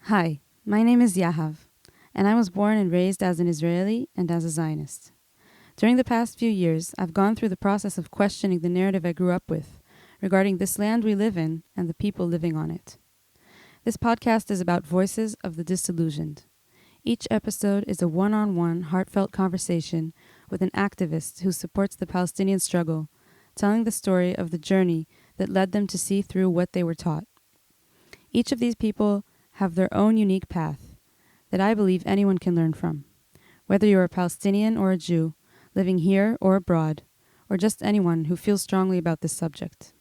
Hi, my name is Yahav, and I was born and raised as an Israeli and as a Zionist. During the past few years, I've gone through the process of questioning the narrative I grew up with regarding this land we live in and the people living on it. This podcast is about voices of the disillusioned. Each episode is a one-on-one, heartfelt conversation with an activist who supports the Palestinian struggle, telling the story of the journey that led them to see through what they were taught. Each of these people have their own unique path that I believe anyone can learn from. Whether you're a Palestinian or a Jew, living here or abroad, or just anyone who feels strongly about this subject.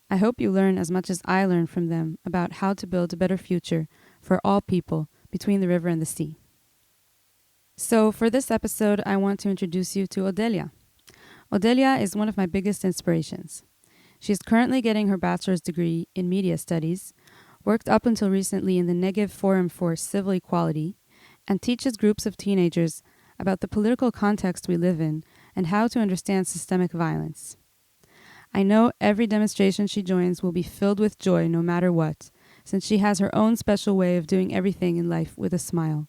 I hope you learn as much as I learned from them about how to build a better future for all people between the river and the sea. So for this episode, I want to introduce you to Odeliya. Odeliya is one of my biggest inspirations. She is currently getting her bachelor's degree in media studies, worked up until recently in the Negev Forum for Civil Equality, and teaches groups of teenagers about the political context we live in and how to understand systemic violence. I know every demonstration she joins will be filled with joy no matter what, since she has her own special way of doing everything in life with a smile.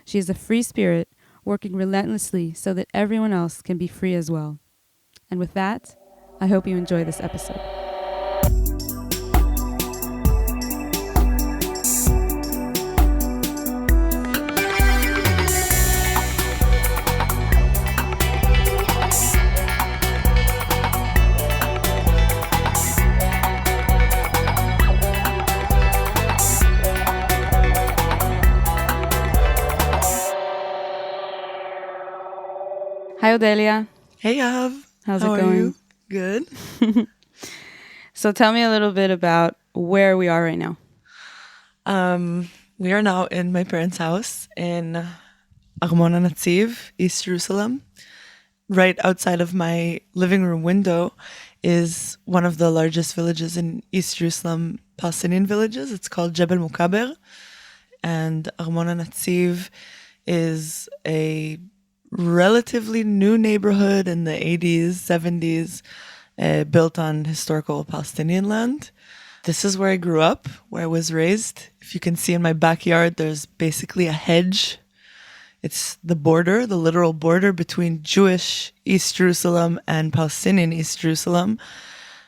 She is a free spirit, working relentlessly so that everyone else can be free as well. And with that, I hope you enjoy this episode. Hi, Odeliya. Hey, Av. How's How it are going? you? Good. So tell me a little bit about where we are right now. We are now in my parents' house in Armon Ha'Natziv, East Jerusalem. Right outside of my living room window is one of the largest villages in East Jerusalem, Palestinian villages. It's called Jebel Mukaber. And Armon Ha'Natziv is a relatively new neighborhood in the 80s, 70s, built on historical Palestinian land. This is where I grew up, where I was raised. If you can see in my backyard, there's basically a hedge. It's the border, the literal border between Jewish East Jerusalem and Palestinian East Jerusalem.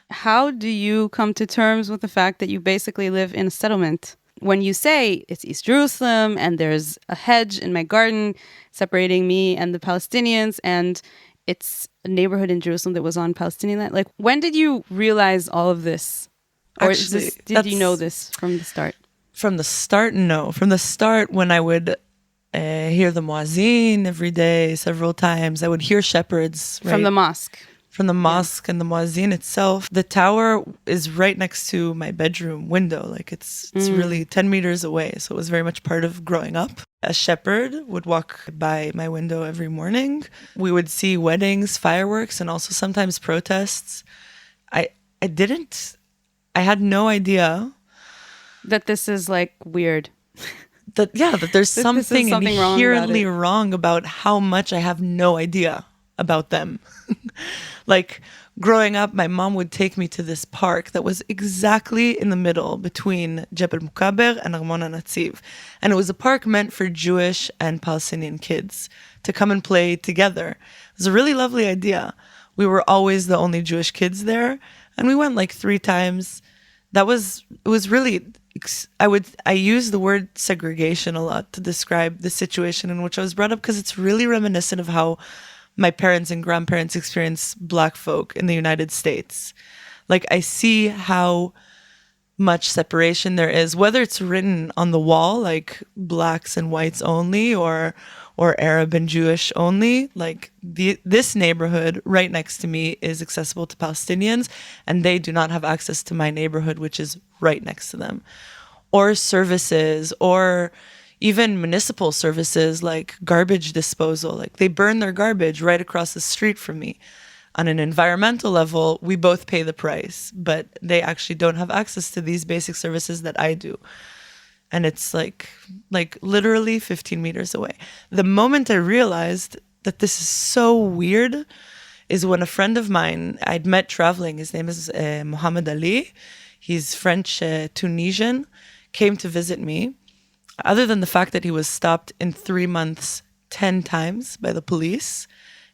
How do you come to terms with the fact that you basically live in a settlement? When you say it's East Jerusalem and there's a hedge in my garden separating me and the Palestinians and it's a neighborhood in Jerusalem that was on Palestinian land, like when did you realize all of this? Or Actually, did you know this from the start? From the start, no. From the start, when I would hear the muazzin every day, several times, I would hear shepherds. Right? From the mosque. From the mosque and the muazzin itself. The tower is right next to my bedroom window. Like it's really 10 meters away. So it was very much part of growing up. A shepherd would walk by my window every morning. We would see weddings, fireworks, and also sometimes protests. I had no idea That this is like weird. that there's something inherently wrong wrong about how much I have no idea about them. Like growing up, my mom would take me to this park that was exactly in the middle between Jebel Mukaber and Armon Ha'Natziv. And it was a park meant for Jewish and Palestinian kids to come and play together. It was a really lovely idea. We were always the only Jewish kids there. And we went like 3 times. It was really, I use the word segregation a lot to describe the situation in which I was brought up because it's really reminiscent of how my parents and grandparents experience Black folk in the United States. Like I see how much separation there is, whether it's written on the wall, like blacks and whites only, or Arab and Jewish only. Like this neighborhood right next to me is accessible to Palestinians, and they do not have access to my neighborhood, which is right next to them. Or services, or even municipal services like garbage disposal. Like they burn their garbage right across the street from me. On an environmental level, we both pay the price, but they actually don't have access to these basic services that I do. And it's like literally 15 meters away. The moment I realized that this is so weird is when a friend of mine I'd met traveling, his name is Mohammed Ali. He's French Tunisian, came to visit me. Other than the fact that he was stopped in 3 months 10 times by the police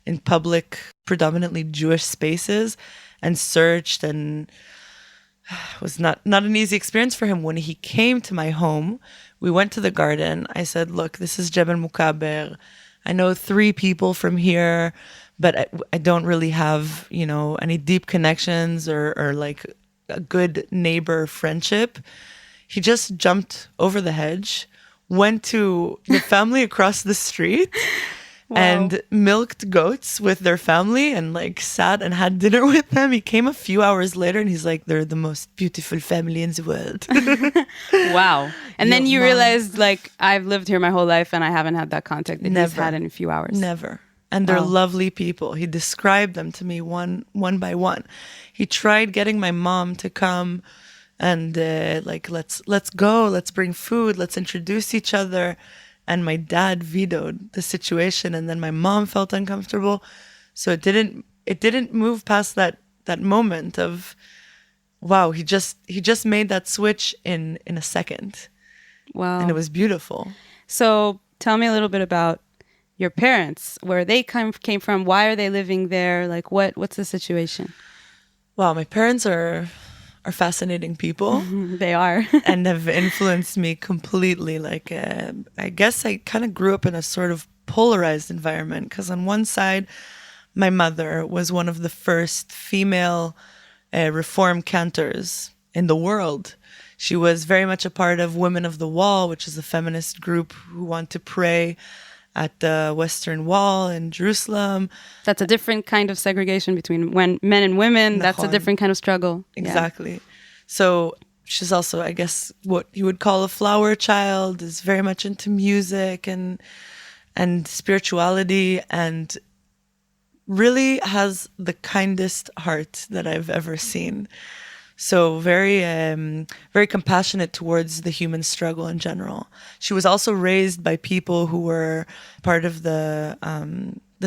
in public, predominantly Jewish spaces, and searched, and it was not an easy experience for him. When he came to my home, we went to the garden. I said, look, this is Jebel Mukaber. I know 3 people from here, but I don't really have, any deep connections or like a good neighbor friendship. He just jumped over the hedge, went to the family across the street, Wow. and milked goats with their family and like sat and had dinner with them. He came a few hours later and he's like, they're the most beautiful family in the world. Wow. And then you Mom. realized, like, I've lived here my whole life and I haven't had that contact that he's Never. had in a few hours. Never. And they're Wow. lovely people. He described them to me one by one. He tried getting my mom to come and let's go, let's bring food, let's introduce each other. And my dad vetoed the situation, and then my mom felt uncomfortable. So it didn't move past that moment of, wow, he just made that switch in a second. Wow. And it was beautiful. So tell me a little bit about your parents, where they came from. Why are they living there? Like, what's the situation? Wow, my parents are fascinating people. They are. And have influenced me completely. Like, I guess I kind of grew up in a sort of polarized environment, because on one side, my mother was one of the first female reform cantors in the world. She was very much a part of Women of the Wall, which is a feminist group who want to pray at the Western Wall in Jerusalem. That's a different kind of segregation between men and women. That's a Nachon. different kind of struggle. Exactly. Yeah. So she's also, I guess, what you would call a flower child, is very much into music and spirituality, and really has the kindest heart that I've ever seen. So very, very compassionate towards the human struggle in general. She was also raised by people who were part of the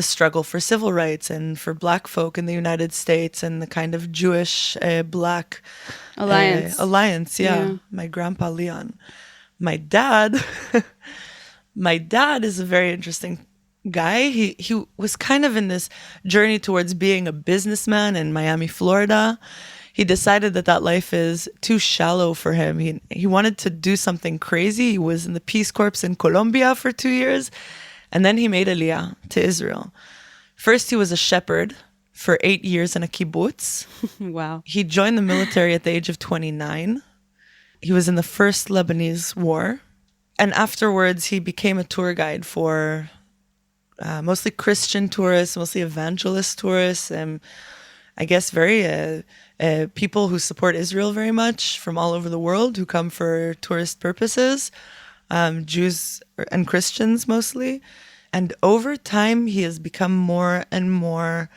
struggle for civil rights and for Black folk in the United States, and the kind of Jewish Black alliance. Yeah. My grandpa Leon. My dad is a very interesting guy. He was kind of in this journey towards being a businessman in Miami, Florida. He decided that life is too shallow for him. He wanted to do something crazy. He was in the Peace Corps in Colombia for 2 years. And then he made Aliyah to Israel. First, he was a shepherd for 8 years in a kibbutz. Wow. He joined the military at the age of 29. He was in the first Lebanese war. And afterwards, he became a tour guide for mostly Christian tourists, mostly evangelist tourists, and I guess very people who support Israel very much from all over the world, who come for tourist purposes, Jews and Christians mostly. And over time, he has become more and more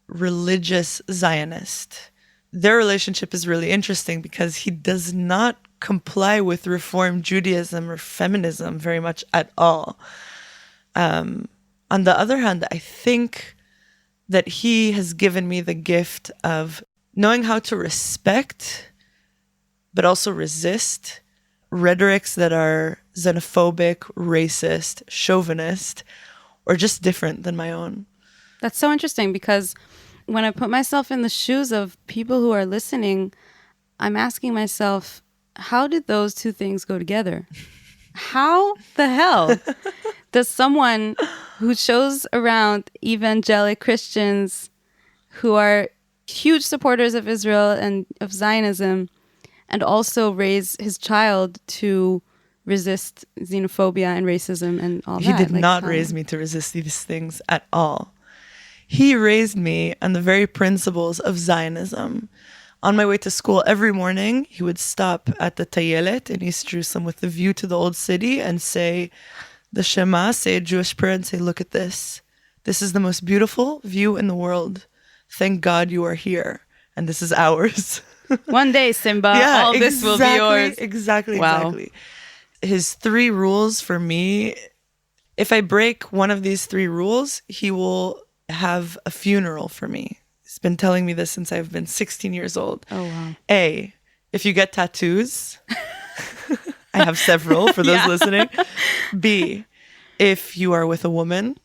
religious Zionist. Their relationship is really interesting because he does not comply with Reform Judaism or feminism very much at all. On the other hand, I think that he has given me the gift of knowing how to respect, but also resist rhetorics that are xenophobic, racist, chauvinist, or just different than my own. That's so interesting, because when I put myself in the shoes of people who are listening, I'm asking myself, how did those two things go together? How the hell does someone who shows around evangelic Christians who are huge supporters of Israel and of Zionism, and also raise his child to resist xenophobia and racism and all that? He did not raise me to resist these things at all. He raised me on the very principles of Zionism. On my way to school every morning, he would stop at the Tayelet in East Jerusalem with the view to the old city and say the Shema, say a Jewish prayer, and say, look at this. This is the most beautiful view in the world. Thank God you are here. And this is ours. One day, Simba, all this will be yours. Exactly. Wow. Exactly. His 3 rules for me, if I break one of these 3 rules, he will have a funeral for me. He's been telling me this since I've been 16 years old. Oh, wow. A, if you get tattoos, I have several for those Yeah. listening. B, if you are with a woman.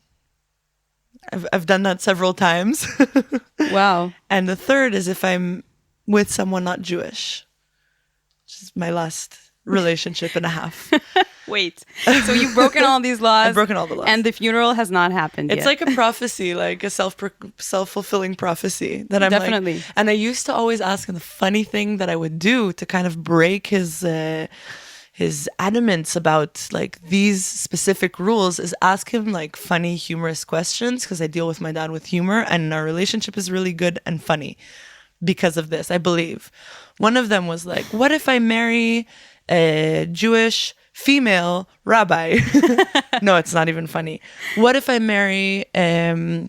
I've done that several times. Wow. And the third is if I'm with someone not Jewish, which is my last relationship and a half. Wait. So you've broken all these laws. I've broken all the laws. And the funeral has not happened It's yet. like a prophecy, like a self-fulfilling prophecy that I'm Definitely. like. And I used to always ask him the funny thing that I would do to kind of break his adamance about like these specific rules is ask him like funny, humorous questions, because I deal with my dad with humor, and our relationship is really good and funny because of this, I believe. One of them was like, what if I marry a Jewish female rabbi? No, it's not even funny. What if I marry a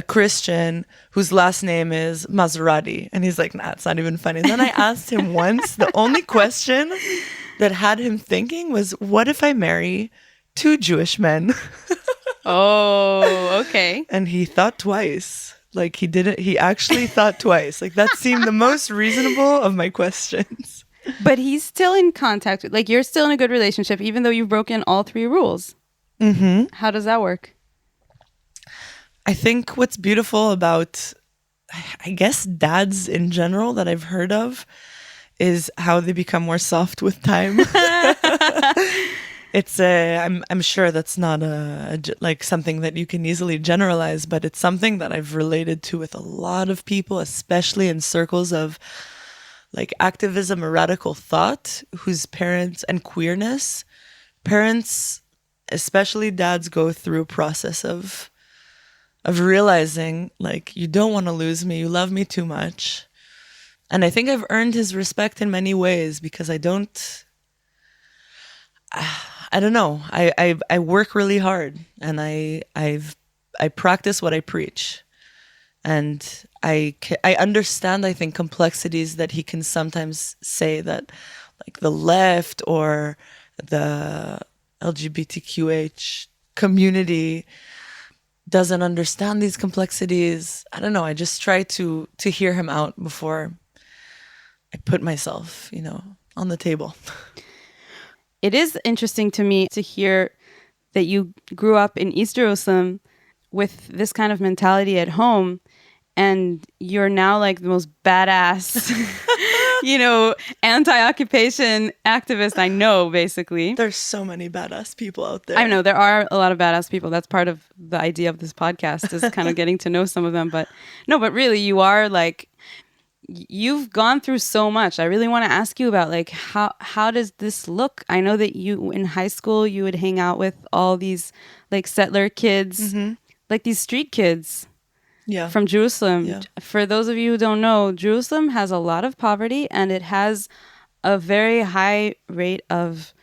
Christian whose last name is Maserati? And he's like, nah, it's not even funny. And then I asked him once, the only question that had him thinking was, what if I marry two Jewish men? Oh, okay. And he thought twice. Like he actually thought twice. Like that seemed the most reasonable of my questions. But he's still in contact with, like, you're still in a good relationship, even though you've broken all 3 rules. Mm-hmm. How does that work? I think what's beautiful about, I guess, dads in general that I've heard of is how they become more soft with time. It's I'm sure that's not like something that you can easily generalize, but it's something that I've related to with a lot of people, especially in circles of like activism or radical thought, whose parents and queerness, parents, especially dads, go through a process of realizing like, you don't want to lose me, you love me too much. And I think I've earned his respect in many ways because I don't know. I work really hard, and I practice what I preach, and I understand, I think, complexities that he can sometimes say that like the left or the LGBTQH community doesn't understand these complexities. I don't know. I just try to hear him out before I put myself, on the table. It is interesting to me to hear that you grew up in East Jerusalem with this kind of mentality at home, and you're now like the most badass, anti-occupation activist I know, basically. There's so many badass people out there. I know there are a lot of badass people. That's part of the idea of this podcast, is kind of getting to know some of them. But really, you are like, you've gone through so much. I really want to ask you about like, how does this look? I know that you in high school, you would hang out with all these like settler kids, like these street kids from Jerusalem. Yeah. For those of you who don't know, Jerusalem has a lot of poverty, and it has a very high rate of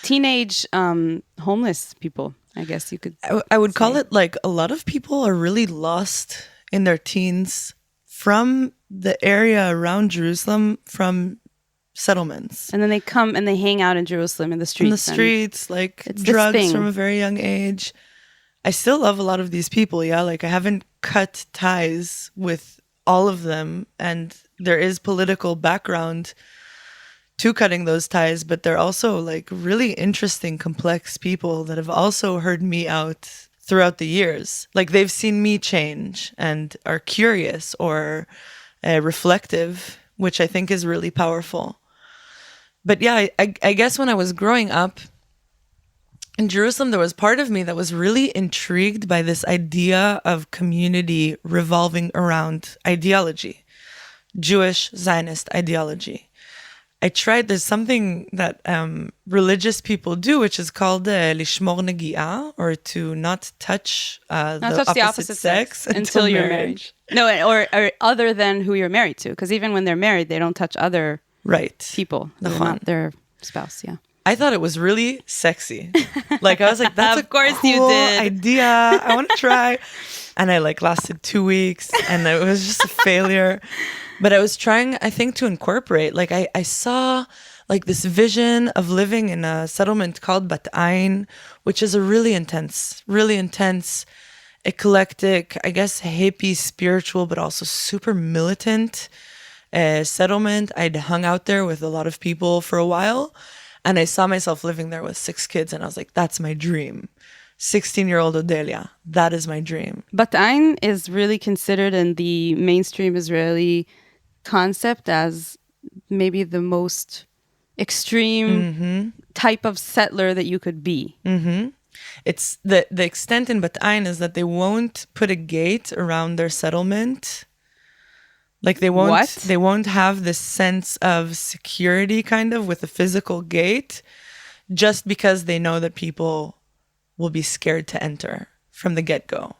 teenage homeless people, I guess you could I would call it like a lot of people are really lost in their teens from the area around Jerusalem, from settlements. And then they come and they hang out in Jerusalem in the streets. In the streets, like it's drugs from a very young age. I still love a lot of these people, yeah. Like I haven't cut ties with all of them, and there is political background to cutting those ties, but they're also like really interesting, complex people that have also heard me out throughout the years. Like they've seen me change and are curious or reflective, which I think is really powerful. But yeah, I guess when I was growing up in Jerusalem, there was part of me that was really intrigued by this idea of community revolving around ideology, Jewish Zionist ideology. There's something that religious people do, which is called lishmor negi'ah, or to not touch the opposite sex until you're married. No, or other than who you're married to, because even when they're married, they don't touch other people. They're not their spouse, yeah. I thought it was really sexy. Like I was like, that's of course a cool you did. idea. I want to try. And I like lasted 2 weeks, and it was just a failure. But I was trying, I think, to incorporate. Like I saw like this vision of living in a settlement called Bat Ain, which is a really intense, eclectic, I guess hippie, spiritual, but also super militant settlement. I'd hung out there with a lot of people for a while. And I saw myself living there with 6 kids, and I was like, that's my dream. 16-year-old Odeliya, that is my dream. Bat'ain is really considered in the mainstream Israeli concept as maybe the most extreme type of settler that you could be. It's the extent in Bat'ain is that they won't put a gate around their settlement. Like they won't have this sense of security kind of with a physical gate, just because they know that people will be scared to enter from the get-go.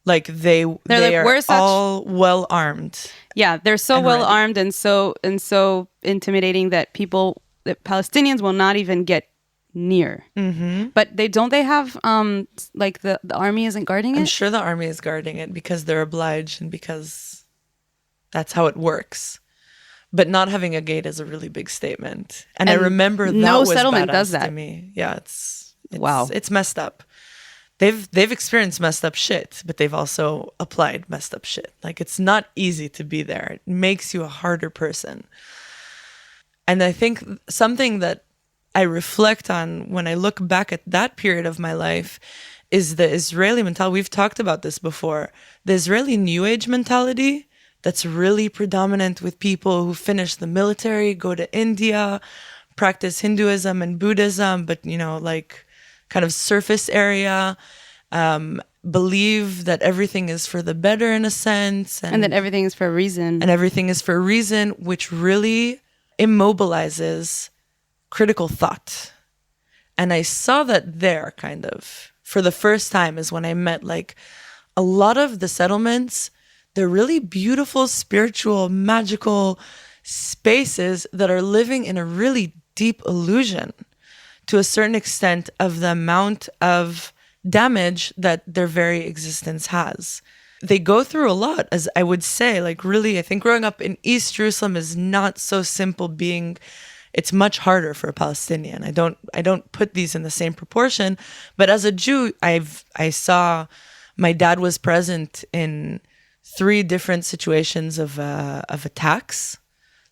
Like they are all well armed. Yeah, they're so well armed and so intimidating that Palestinians will not even get near. But they have like the army isn't guarding it? I'm sure the army is guarding it because they're obliged and because that's how it works. But not having a gate is a really big statement. And I remember that no was settlement badass does that to me. Yeah, it's wow. It's messed up. They've experienced messed up shit, but they've also applied messed up shit. Like it's not easy to be there. It makes you a harder person. And I think something that I reflect on when I look back at that period of my life is the Israeli mentality. We've talked about this before. The Israeli New Age mentality that's really predominant with people who finish the military, go to India, practice Hinduism and Buddhism, but, like kind of surface area, believe that everything is for the better in a sense. And that everything is for a reason. And everything is for a reason, which really immobilizes critical thought. And I saw that there kind of for the first time is when I met like a lot of the settlements. They're really beautiful, spiritual, magical spaces that are living in a really deep illusion to a certain extent of the amount of damage that their very existence has. They go through a lot, as I would say, like really, I think growing up in East Jerusalem is not so simple it's much harder for a Palestinian. I don't put these in the same proportion, but as a Jew, I saw my dad was present in 3 different situations of attacks,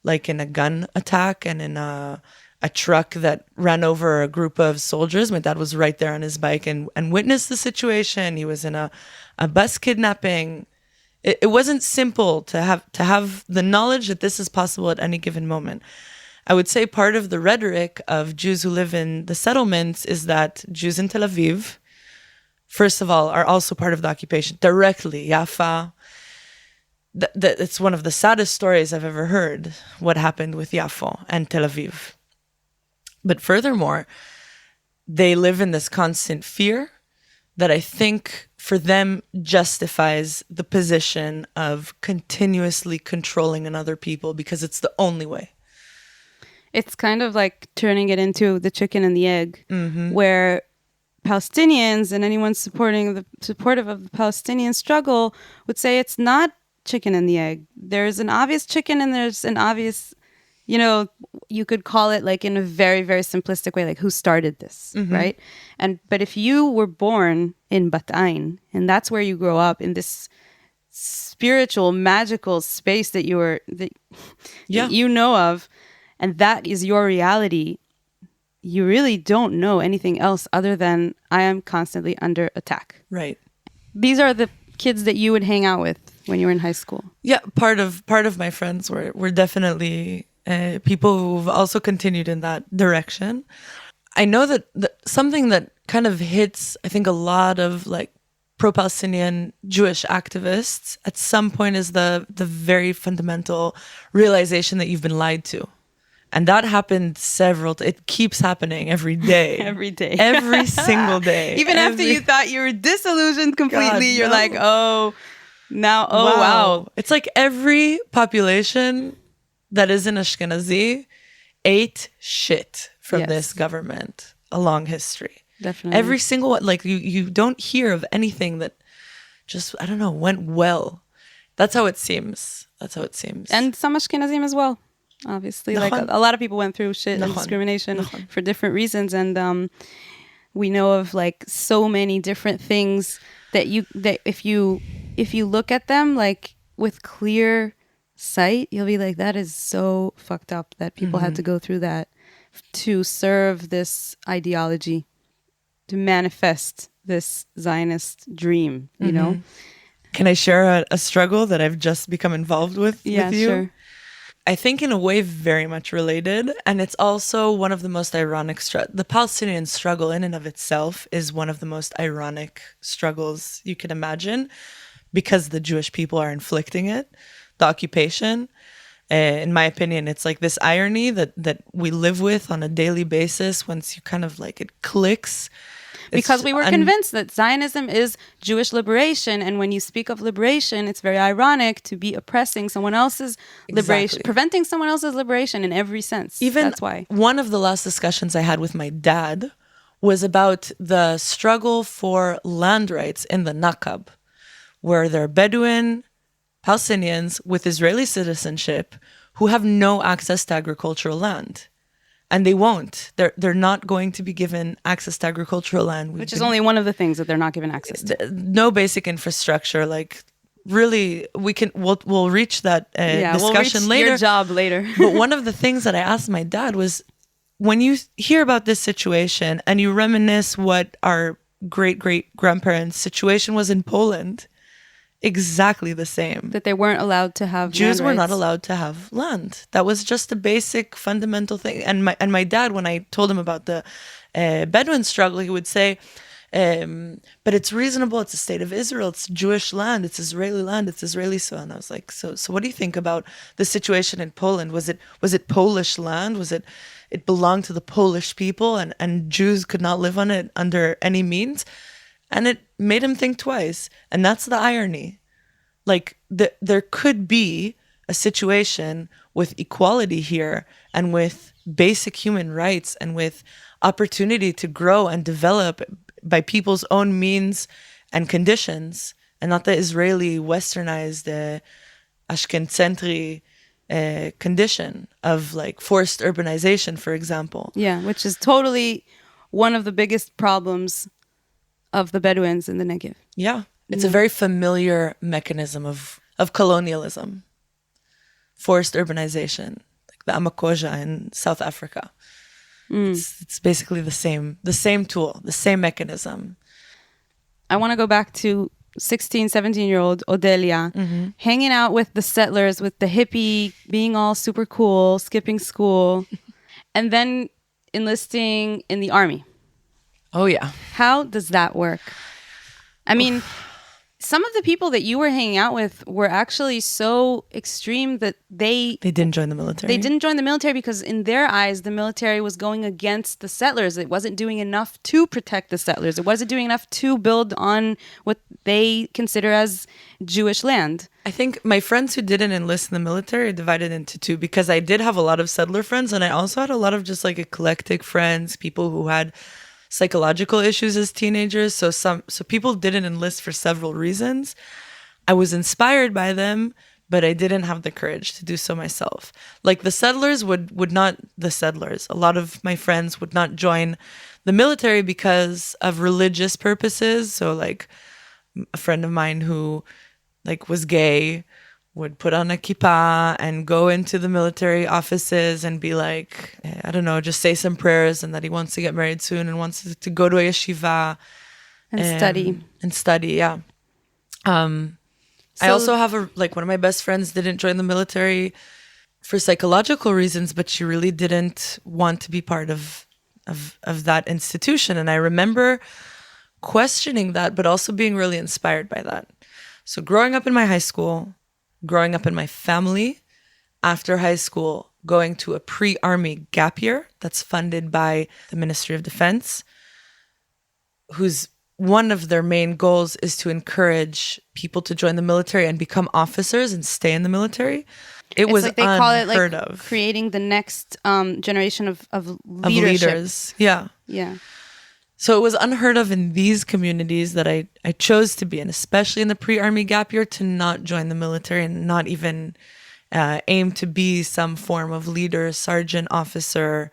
like in a gun attack and in a truck that ran over a group of soldiers. My dad was right there on his bike and witnessed the situation. He was in a bus kidnapping. It wasn't simple to have the knowledge that this is possible at any given moment. I would say part of the rhetoric of Jews who live in the settlements is that Jews in Tel Aviv, first of all, are also part of the occupation directly. Yafa. It's one of the saddest stories I've ever heard, what happened with Yafo and Tel Aviv. But furthermore, they live in this constant fear that I think for them justifies the position of continuously controlling another people because it's the only way. It's kind of like turning it into the chicken and the egg, where Palestinians and anyone supportive of the Palestinian struggle would say it's not chicken and the egg. There's an obvious chicken and there's an obvious, you could call it like in a very, very simplistic way, like who started this, right? But if you were born in Bat'ain and that's where you grow up in this spiritual, magical space that you know of, and that is your reality, you really don't know anything else other than I am constantly under attack. Right. These are the kids that you would hang out with when you were in high school. Yeah, part of my friends were definitely people who've also continued in that direction. I know that something that kind of hits, I think, a lot of like pro-Palestinian Jewish activists at some point is the very fundamental realization that you've been lied to. And that happened it keeps happening every day. Every day. Every single day. Even after you thought you were disillusioned completely, you're like, wow. It's like every population that isn't Ashkenazi ate shit from this government along history. Definitely. Every single one, like you don't hear of anything that just, I don't know, went well. That's how it seems. And some Ashkenazim as well. Obviously, like a lot of people went through shit and discrimination for different reasons, and we know of like so many different things that if you look at them like with clear sight, you'll be like, that is so fucked up that people had to go through that to serve this ideology, to manifest this Zionist dream, you know? Can I share a struggle that I've just become involved with Yeah, with you? sure. I think in a way very much related, and it's also one of the most ironic the Palestinian struggle in and of itself is one of the most ironic struggles you can imagine, because the Jewish people are inflicting it, the occupation. In my opinion, it's like this irony that we live with on a daily basis. Once you kind of like, it clicks. Because we were convinced that Zionism is Jewish liberation, and when you speak of liberation, it's very ironic to be oppressing someone else's liberation, preventing someone else's liberation in every sense. Even that's why. One of the last discussions I had with my dad was about the struggle for land rights in the Naqab, where there are Bedouin Palestinians with Israeli citizenship who have no access to agricultural land. And they won't. They're not going to be given access to agricultural land. Which is only one of the things that they're not given access to. No basic infrastructure. Like, really, we'll reach that discussion later. Your job later. But one of the things that I asked my dad was, when you hear about this situation and you reminisce what our great-great-grandparents' situation was in Poland, exactly the same. That they weren't allowed to have Jews land were rights. not allowed to have land. That was just a basic fundamental thing. And my dad, when I told him about the Bedouin struggle, he would say, but it's reasonable. It's a state of Israel. It's Jewish land. It's Israeli land. It's Israeli soil. And I was like, so what do you think about the situation in Poland? Was it Polish land? It belonged to the Polish people, and Jews could not live on it under any means? And it made him think twice. And that's the irony. Like, there could be a situation with equality here, and with basic human rights, and with opportunity to grow and develop by people's own means and conditions, and not the Israeli westernized Ashkencentric condition of like forced urbanization, for example. Yeah, which is totally one of the biggest problems of the Bedouins in the Negev. Yeah. It's a very familiar mechanism of colonialism. Forced urbanization, like the Amakoja in South Africa. It's basically the same tool, the same mechanism. I want to go back to 16, 17-year-old Odeliya, hanging out with the settlers, with the hippie, being all super cool, skipping school, and then enlisting in the army. Oh, yeah. How does that work? I mean, some of the people that you were hanging out with were actually so extreme that they didn't join the military. They didn't join the military because in their eyes, the military was going against the settlers. It wasn't doing enough to protect the settlers. It wasn't doing enough to build on what they consider as Jewish land. I think my friends who didn't enlist in the military are divided into two, because I did have a lot of settler friends, and I also had a lot of just like eclectic friends, people who had psychological issues as teenagers. So people didn't enlist for several reasons. I was inspired by them, but I didn't have the courage to do so myself. Like the settlers would not, a lot of my friends would not join the military because of religious purposes. So like a friend of mine who like was gay would put on a kippah and go into the military offices and be like, I don't know, just say some prayers, and that he wants to get married soon and wants to go to a yeshiva. And study, yeah. I also have one of my best friends didn't join the military for psychological reasons, but she really didn't want to be part of that institution. And I remember questioning that, but also being really inspired by that. So growing up in my high school, growing up in my family, after high school, going to a pre-army gap year that's funded by the Ministry of Defense, whose one of their main goals is to encourage people to join the military and become officers and stay in the military. It's was like they call it unheard of. Creating the next generation of leadership. Of leaders. Yeah. Yeah. So it was unheard of in these communities that I chose to be in, especially in the pre-army gap year, to not join the military and not even aim to be some form of leader, sergeant, officer.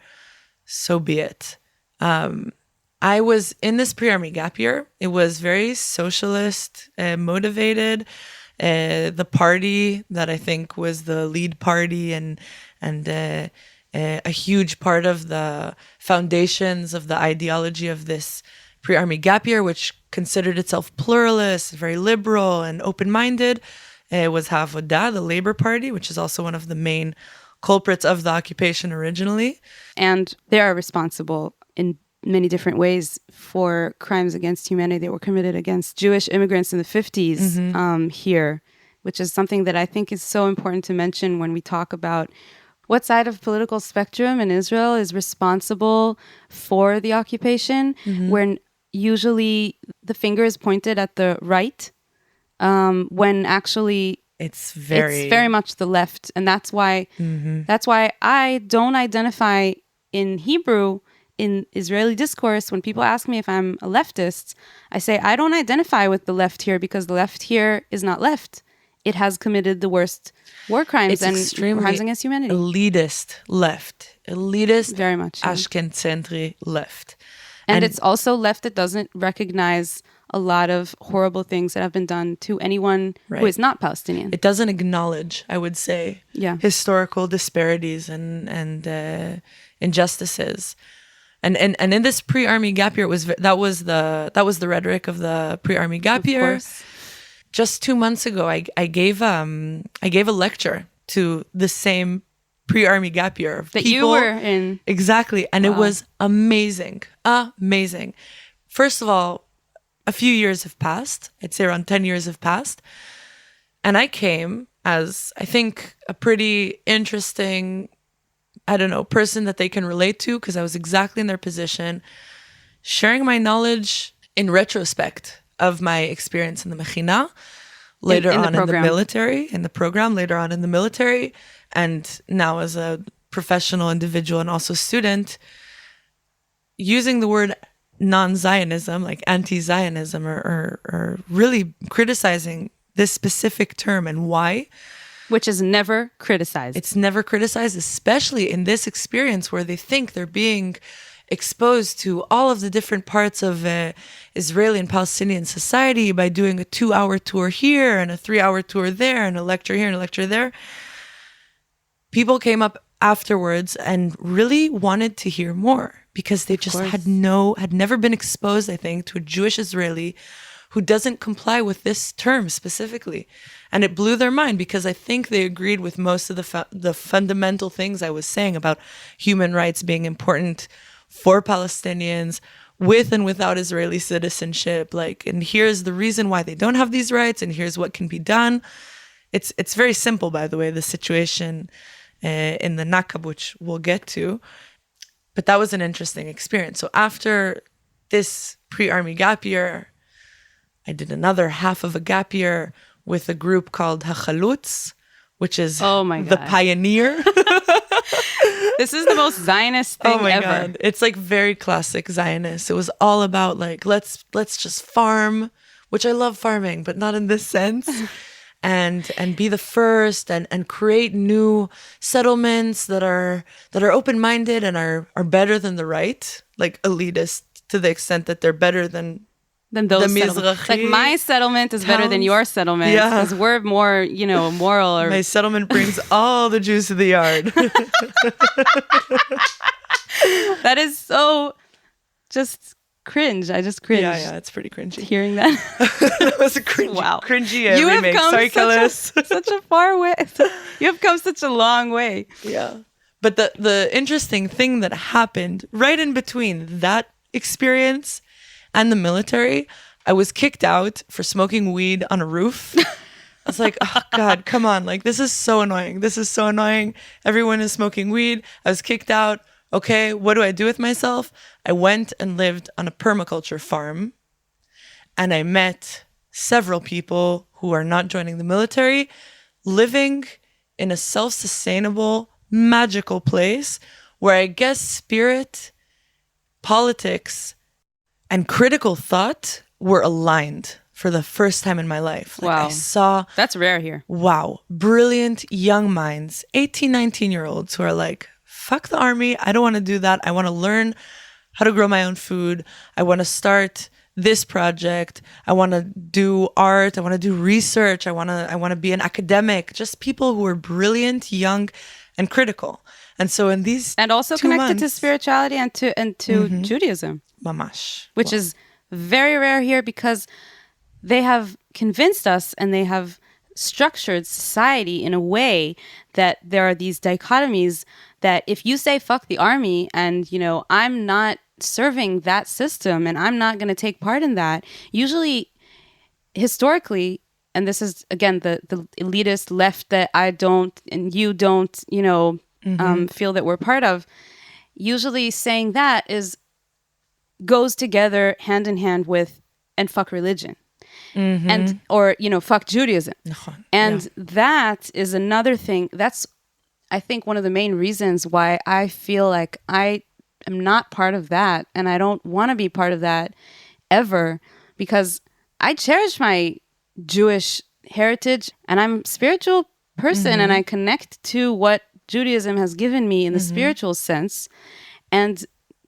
So be it. I was in this pre-army gap year. It was very socialist motivated. The party that I think was the lead party and a huge part of the foundations of the ideology of this pre-army gap year, which considered itself pluralist, very liberal and open-minded, was Ha'avodah, the Labor Party, which is also one of the main culprits of the occupation originally. And they are responsible in many different ways for crimes against humanity that were committed against Jewish immigrants in the 50s here, which is something that I think is so important to mention when we talk about what side of political spectrum in Israel is responsible for the occupation, when usually the finger is pointed at the right, when actually it's very much the left. And that's why I don't identify in Hebrew, in Israeli discourse, when people ask me if I'm a leftist, I say I don't identify with the left here because the left here is not left. It has committed the worst war crimes and crimes against humanity. Elitist left. Elitist, very much Ashkenazentri left. And it's also left that doesn't recognize a lot of horrible things that have been done to anyone who is not Palestinian. It doesn't acknowledge, I would say, historical disparities and injustices. And in this pre-army gap year, that was the rhetoric of the pre-army gap year. Course. Just 2 months ago, I gave a lecture to the same pre-army gap year of that people. You were in. Exactly. And It was amazing. Amazing. First of all, a few years have passed. I'd say around 10 years have passed. And I came as, I think, a pretty interesting, person that they can relate to, because I was exactly in their position, sharing my knowledge in retrospect of my experience in the Mechina, later on in the military, in the program, later on in the military, and now as a professional individual and also student, using the word non-Zionism, like anti-Zionism, or really criticizing this specific term and why. Which is never criticized. It's never criticized, especially in this experience where they think they're being exposed to all of the different parts of Israeli and Palestinian society by doing a 2-hour tour here and a 3-hour tour there and a lecture here and a lecture there. People came up afterwards and really wanted to hear more because they just had never been exposed, I think, to a Jewish Israeli who doesn't comply with this term specifically. And it blew their mind because I think they agreed with most of the fundamental things I was saying about human rights being important for Palestinians with and without Israeli citizenship. And here's the reason why they don't have these rights, and here's what can be done. It's very simple, by the way, the situation in the Naqab, which we'll get to. But that was an interesting experience. So after this pre-army gap year, I did another half of a gap year with a group called Hachalutz, which is the pioneer. This is the most Zionist thing ever. God. It's very classic Zionist. It was all about let's just farm, which I love farming, but not in this sense. And be the first and create new settlements that are open-minded and are better than the right, elitist to the extent that they're better than those settlements. My settlement is better than your settlement because we're more, moral. Or my settlement brings all the Jews to the yard. That is so just cringe. I just cringe. Yeah, it's pretty cringy. Hearing that. That was a cringy you remake. Have come such a far way. You have come such a long way. Yeah. But the interesting thing that happened right in between that experience and the military, I was kicked out for smoking weed on a roof. I was like, oh God, come on. This is so annoying. This is so annoying. Everyone is smoking weed. I was kicked out. Okay, what do I do with myself? I went and lived on a permaculture farm, and I met several people who are not joining the military, living in a self-sustainable, magical place where I guess spirit, politics, and critical thought were aligned for the first time in my life. Wow. I saw... That's rare here. Wow. Brilliant young minds, 18, 19-year-olds who are fuck the army. I don't want to do that. I want to learn how to grow my own food. I want to start this project. I want to do art. I want to do research. I want to be an academic. Just people who are brilliant, young, and critical. And so in these And also 2 connected to months, spirituality and to Judaism, mamash. which is very rare here because they have convinced us and they have structured society in a way that there are these dichotomies that if you say fuck the army and, I'm not serving that system and I'm not going to take part in that, usually historically, and this is again the elitist left that I don't and you don't, feel that we're part of, usually saying that goes together hand in hand with and fuck religion. And or fuck Judaism. And that is another thing. That's, I think, one of the main reasons why I feel like I am not part of that and I don't want to be part of that ever, because I cherish my Jewish heritage and I'm a spiritual person and I connect to what Judaism has given me in the spiritual sense. And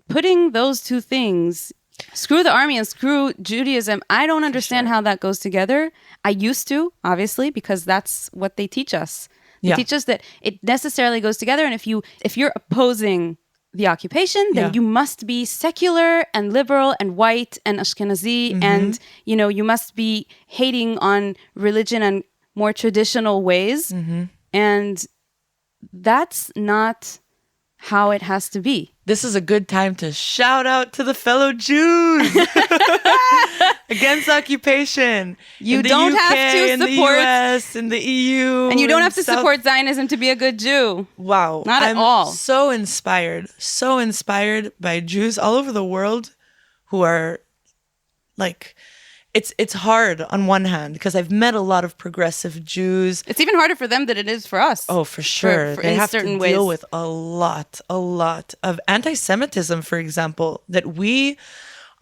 putting those two things, screw the army and screw Judaism, I don't understand how that goes together. I used to, obviously, because that's what they teach us. They teach us that it necessarily goes together. And if you're opposing the occupation, then you must be secular and liberal and white and Ashkenazi. And, you must be hating on religion and more traditional ways. And that's not how it has to be. This is a good time to shout out to the fellow Jews against occupation. You don't have to in support the US, in the EU, and you don't have to support Zionism to be a good Jew. Wow, not at all. I'm so inspired by Jews all over the world who are like. It's hard on one hand because I've met a lot of progressive Jews. It's even harder for them than it is for us. Oh, for sure. They have to deal with a lot of anti-Semitism, for example, that we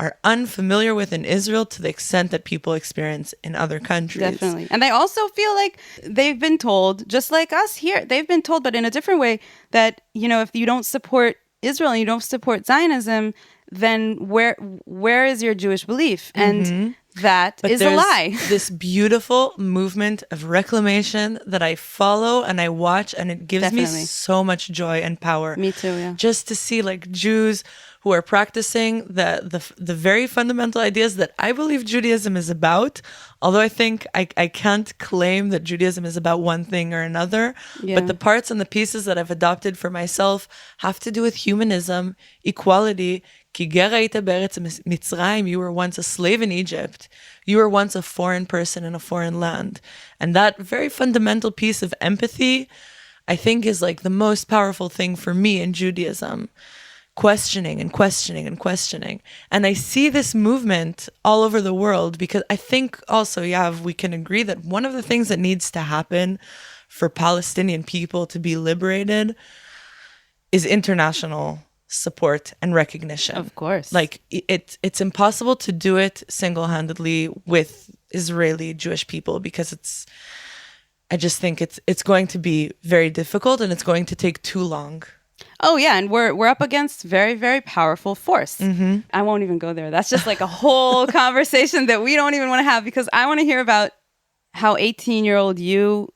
are unfamiliar with in Israel to the extent that people experience in other countries. Definitely. And they also feel like they've been told, just like us here, they've been told, but in a different way, that, if you don't support Israel and you don't support Zionism, then where is your Jewish belief? And that is a lie. This beautiful movement of reclamation that I follow and I watch, and it gives me so much joy and power. Me too, yeah. Just to see like Jews who are practicing the very fundamental ideas that I believe Judaism is about. Although I think I can't claim that Judaism is about one thing or another, but the parts and the pieces that I've adopted for myself have to do with humanism, equality. Ki ger hayta be'eretz Mitzrayim, you were once a slave in Egypt. You were once a foreign person in a foreign land. And that very fundamental piece of empathy, I think, is like the most powerful thing for me in Judaism. Questioning and questioning and questioning. And I see this movement all over the world because I think also, we can agree that one of the things that needs to happen for Palestinian people to be liberated is international support and recognition. Of course. Like it's impossible to do it single-handedly with Israeli Jewish people because I just think it's going to be very difficult and it's going to take too long. Oh yeah, and we're up against very, very powerful force. I won't even go there. That's just like a whole conversation that we don't even want to have, because I want to hear about how 18-year-old you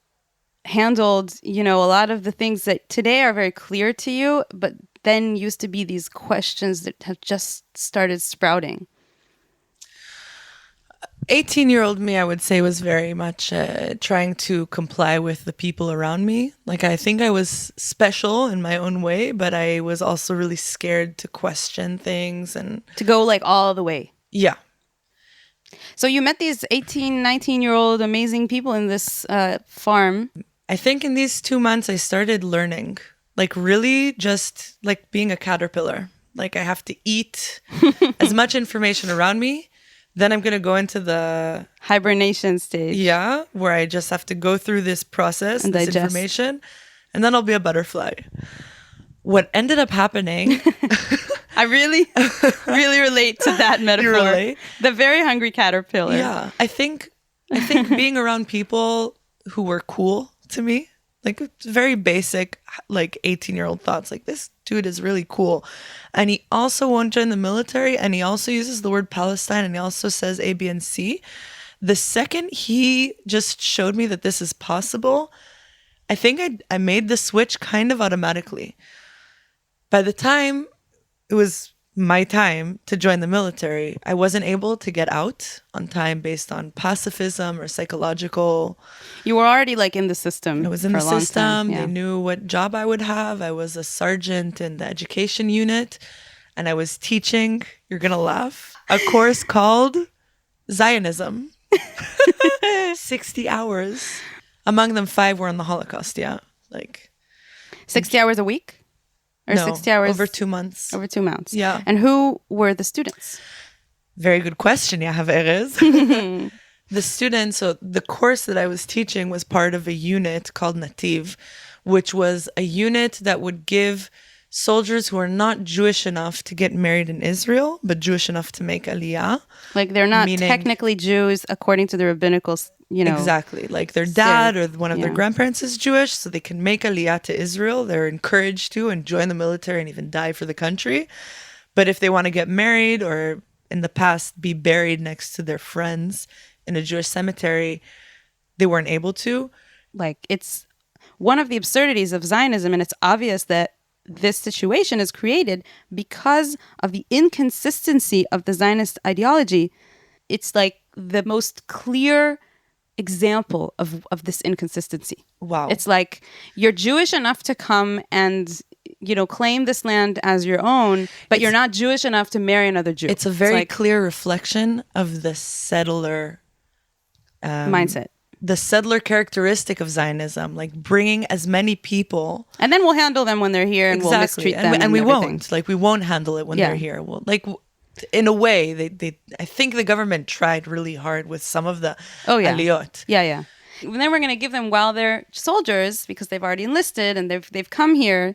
handled, a lot of the things that today are very clear to you, but then used to be these questions that have just started sprouting. 18-year-old me, I would say, was very much trying to comply with the people around me. Like, I think I was special in my own way, but I was also really scared to question things and to go like all the way. Yeah. So you met these 18, 19-year-old amazing people in this farm. I think in these 2 months, I started learning, like really just like being a caterpillar. Like I have to eat as much information around me. Then I'm going to go into the hibernation stage. Yeah, where I just have to go through this process, and this digest information, and then I'll be a butterfly. What ended up happening... I really, really relate to that metaphor. You relate? The very hungry caterpillar. Yeah, I think being around people who were cool to me, like very basic, like 18-year-old thoughts, like this dude is really cool. And he also won't join the military, and he also uses the word Palestine, and he also says A, B, and C. The second he just showed me that this is possible, I think I made the switch kind of automatically. by the time it was my time to join the military, I wasn't able to get out on time based on pacifism or psychological. You were already like in the system. I was in for the a long system. time. Yeah. They knew what job I would have. I was a sergeant in the education unit, and I was teaching, you're going to laugh, a course called Zionism. 60 hours. Among them, 5 were on the Holocaust, yeah. Like 60 hours a week? Or no, 60 hours? over 2 months. Over 2 months. Yeah. And who were the students? Very good question, Yahav Erez. The students, so the course that I was teaching was part of a unit called Nativ, which was a unit that would give soldiers who are not Jewish enough to get married in Israel, but Jewish enough to make aliyah. Like they're not Meaning- technically Jews according to the rabbinical, Exactly. Like their dad or one of their yeah. grandparents is Jewish, so they can make aliyah to Israel. They're encouraged to and join the military and even die for the country. But if they want to get married or in the past be buried next to their friends in a Jewish cemetery, they weren't able to. Like it's one of the absurdities of Zionism, and it's obvious that this situation is created because of the inconsistency of the Zionist ideology. It's like the most clear example of this inconsistency. Wow. It's like you're Jewish enough to come and claim this land as your own, but you're not Jewish enough to marry another Jew. It's a very clear reflection of the settler mindset. The settler characteristic of Zionism, like bringing as many people. And then we'll handle them when they're here and we'll mistreat them. And we everything. won't. Like, we won't handle it when they're here. Well, like, in a way, I think the government tried really hard with some of the aliyot. Yeah. And then we're going to give them, while they're soldiers, because they've already enlisted and they've come here,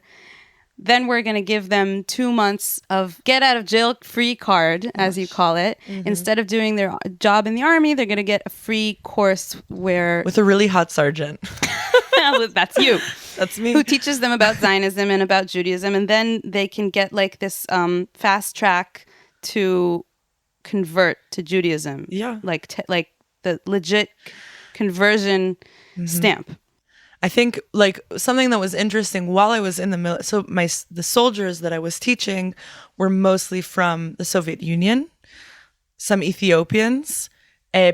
then we're going to give them 2 months of get out of jail free card, as you call it. Mm-hmm. Instead of doing their job in the army, they're going to get a free course where... With a really hot sergeant. That's you. That's me. Who teaches them about Zionism and about Judaism. And then they can get like this fast track to convert to Judaism. Yeah. Like the legit conversion stamp. I think like something that was interesting while I was in the military. So the soldiers that I was teaching were mostly from the Soviet Union, some Ethiopians,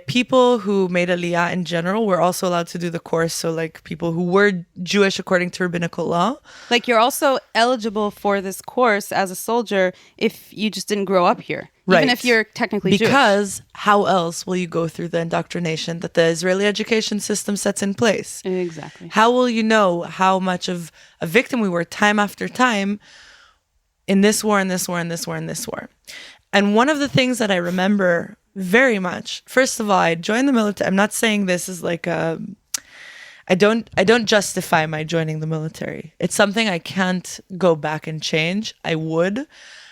people who made aliyah in general were also allowed to do the course. So like people who were Jewish according to rabbinical law. Like you're also eligible for this course as a soldier if you just didn't grow up here. Right. Even if you're technically Jewish. Because how else will you go through the indoctrination that the Israeli education system sets in place? Exactly. How will you know how much of a victim we were time after time in this war and this war and this war and this war? And one of the things that I remember very much, first of all, I joined the military. I'm not saying this is like I don't justify my joining the military. It's something I can't go back and change. I would,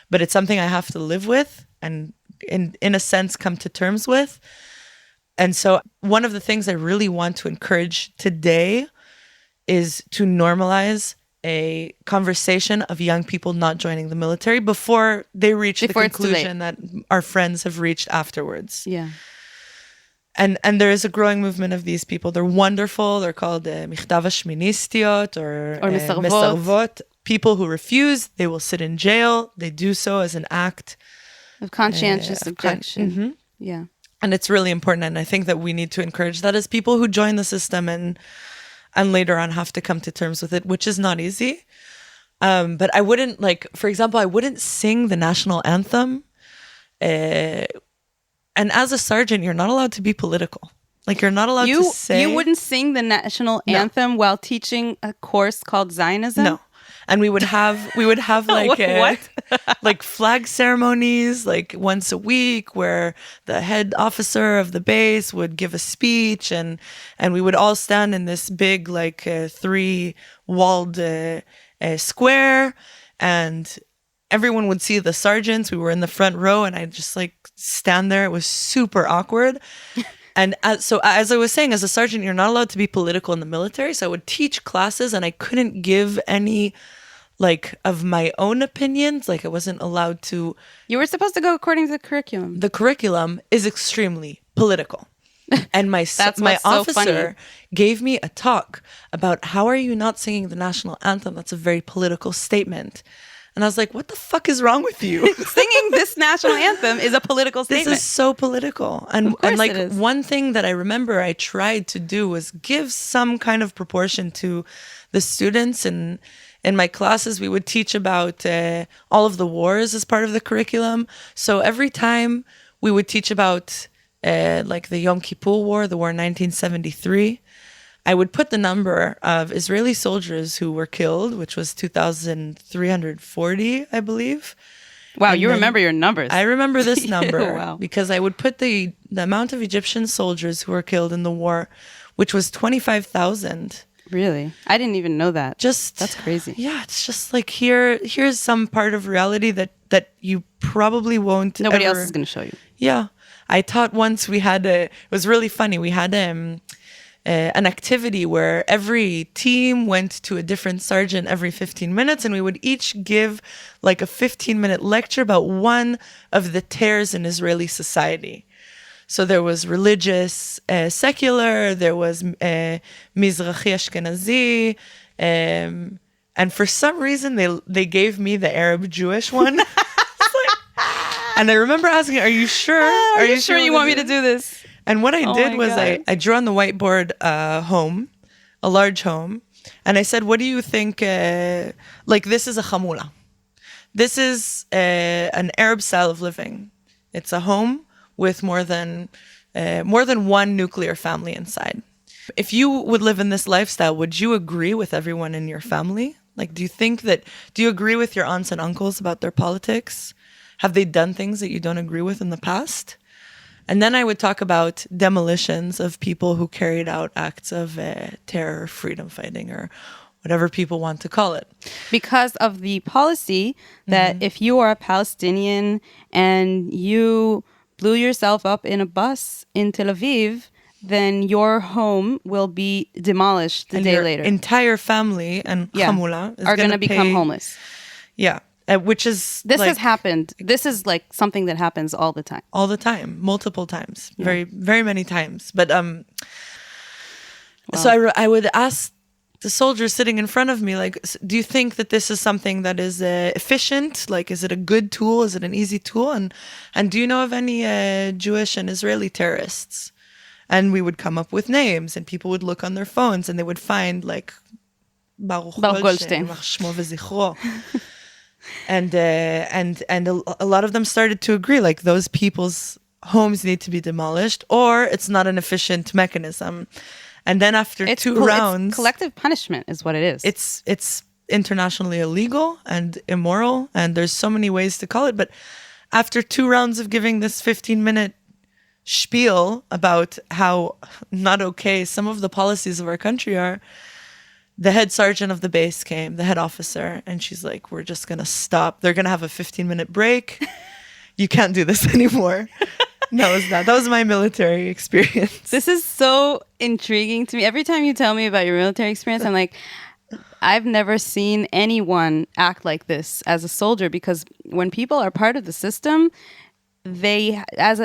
but it's something I have to live with and in a sense come to terms with. And so one of the things I really want to encourage today is to normalize a conversation of young people not joining the military before they reach the conclusion that our friends have reached afterwards. Yeah. And there is a growing movement of these people. They're wonderful. They're called Michtav Shministiot or Mesarvot. People who refuse, they will sit in jail. They do so as an act of conscientious objection. Yeah. And it's really important. And I think that we need to encourage that as people who join the system and later on have to come to terms with it, which is not easy. But I wouldn't, like, for example, I wouldn't sing the national anthem. And as a sergeant, you're not allowed to be political. Like, you're not allowed to say... You wouldn't sing the national anthem while teaching a course called Zionism? No. And we would have like what? like flag ceremonies like once a week where the head officer of the base would give a speech and we would all stand in this big like 3-walled square and everyone would see the sergeants. We were in the front row and I'd just like stand there. It was super awkward. And so as I was saying, as a sergeant, you're not allowed to be political in the military. So I would teach classes and I couldn't give any like of my own opinions. Like I wasn't allowed to. You were supposed to go according to the curriculum. The curriculum is extremely political. And my officer gave me a talk about how are you not singing the national anthem? That's a very political statement. And I was like, what the fuck is wrong with you? Singing this national anthem is a political This statement. is so political. And course like it is. one thing that I remember I tried to do was give some kind of proportion to the students. And in my classes, we would teach about all of the wars as part of the curriculum. So every time we would teach about like the Yom Kippur War, the war in 1973, I would put the number of Israeli soldiers who were killed, which was 2,340, I believe. Wow, And you then remember your numbers. I remember this number Wow. because I would put the amount of Egyptian soldiers who were killed in the war, which was 25,000. Really? I didn't even know that. Just That's crazy. Yeah, it's just like here's some part of reality that you probably won't. Nobody ever, else is going to show you. Yeah, I taught once. It was really funny. We had an activity where every team went to a different sergeant every 15 minutes, and we would each give like a 15-minute lecture about one of the tears in Israeli society. So there was religious, secular, there was Mizrahi Ashkenazi, and for some reason they gave me the Arab Jewish one. And I remember asking, "Are you sure? Are you sure you want me to do this?" And what I did my was God. I drew on the whiteboard a large home, and I said, "What do you think? Like this is a chamula. This is an Arab style of living. It's a home with more than one nuclear family inside. If you would live in this lifestyle, would you agree with everyone in your family? Like, do you agree with your aunts and uncles about their politics? Have they done things that you don't agree with in the past?" And then I would talk about demolitions of people who carried out acts of terror, freedom fighting, or whatever people want to call it. Because of the policy that if you are a Palestinian and you blew yourself up in a bus in Tel Aviv, then your home will be demolished the And day your later. entire family and chamula are going to become homeless. Yeah, which is This like, has happened. This is like something that happens all the time. all the time, multiple times, very, very many times. But so I would ask the soldiers sitting in front of me, like, do you think that this is something that is efficient? Like, is it a good tool? Is it an easy tool? And do you know of any Jewish and Israeli terrorists? And we would come up with names, and people would look on their phones, and they would find like Baruch Goldstein. Ymach Shmo v'Zichro. And a lot of them started to agree, like those people's homes need to be demolished, or it's not an efficient mechanism. And then after two rounds, it's collective punishment is what it is. it's internationally illegal and immoral, and there's so many ways to call it. But after 2 rounds of giving this 15-minute spiel about how not okay some of the policies of our country are, the head sergeant of the base came, the head officer, and she's like, "We're just going to stop. They're going to have a 15-minute break. You can't do this anymore." That was my military experience. This is so intriguing to me. Every time you tell me about your military experience, I'm like, I've never seen anyone act like this as a soldier, because when people are part of the system, they, as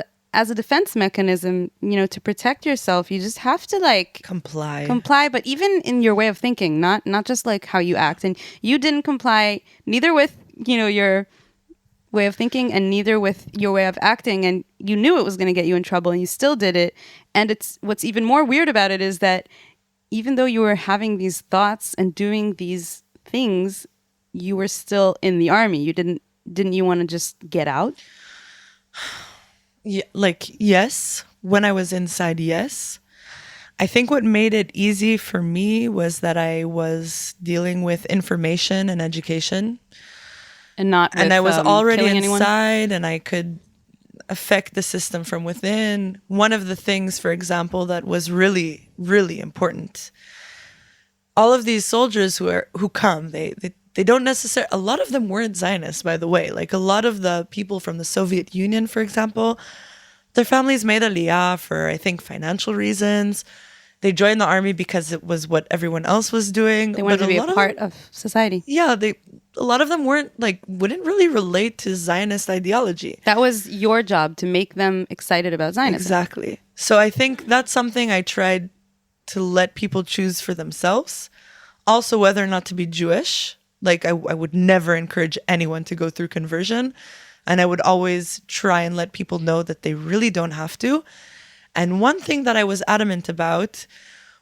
a defense mechanism, to protect yourself, you just have to like comply, but even in your way of thinking, not just like how you act. And you didn't comply neither with, your way of thinking and neither with your way of acting, and you knew it was going to get you in trouble and you still did it. And what's even more weird about it is that even though you were having these thoughts and doing these things, you were still in the army. You didn't you want to just get out? Yeah, yes, when I was inside, yes. I think what made it easy for me was that I was dealing with information and education. And I was already killing anyone? inside, and I could affect the system from within. One of the things, for example, that was really, really important, all of these soldiers who come, they don't necessarily, a lot of them weren't Zionists, by the way. Like a lot of the people from the Soviet Union, for example, their families made Aliyah for, I think, financial reasons. They joined the army because it was what everyone else was doing. They wanted to be a part of society. Yeah, a lot of them wouldn't really relate to Zionist ideology. That was your job, to make them excited about Zionism. Exactly. So I think that's something I tried to let people choose for themselves. Also, whether or not to be Jewish, Like I would never encourage anyone to go through conversion. And I would always try and let people know that they really don't have to. And one thing that I was adamant about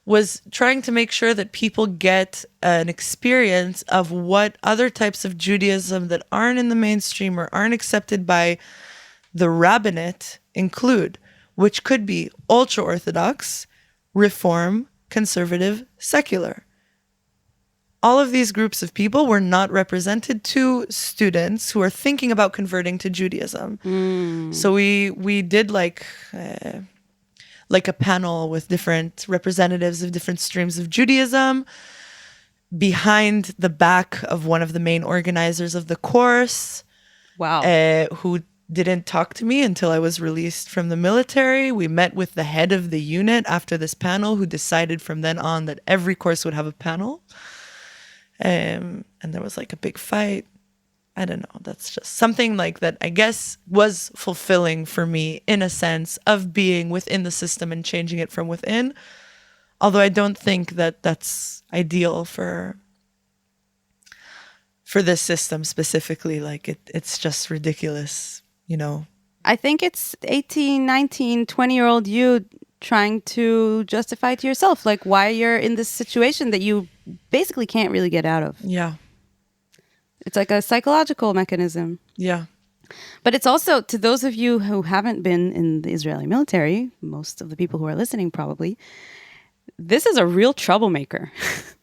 was trying to make sure that people get an experience of what other types of Judaism that aren't in the mainstream or aren't accepted by the rabbinate include, which could be ultra-Orthodox, Reform, conservative, secular. All of these groups of people were not represented to students who are thinking about converting to Judaism. So we did like a panel with different representatives of different streams of Judaism behind the back of one of the main organizers of the course. Wow. Who didn't talk to me until I was released from the military. We met with the head of the unit after this panel, who decided from then on that every course would have a panel. And there was like a big fight. I don't know. That's just something like that, I guess, was fulfilling for me in a sense of being within the system and changing it from within. Although I don't think that that's ideal for this system specifically. Like it's just ridiculous, you know. I think it's 18, 19, 20-year-old you trying to justify to yourself like why you're in this situation that you basically can't really get out of. Yeah. It's like a psychological mechanism. Yeah. But it's also, to those of you who haven't been in the Israeli military, most of the people who are listening probably, this is a real troublemaker.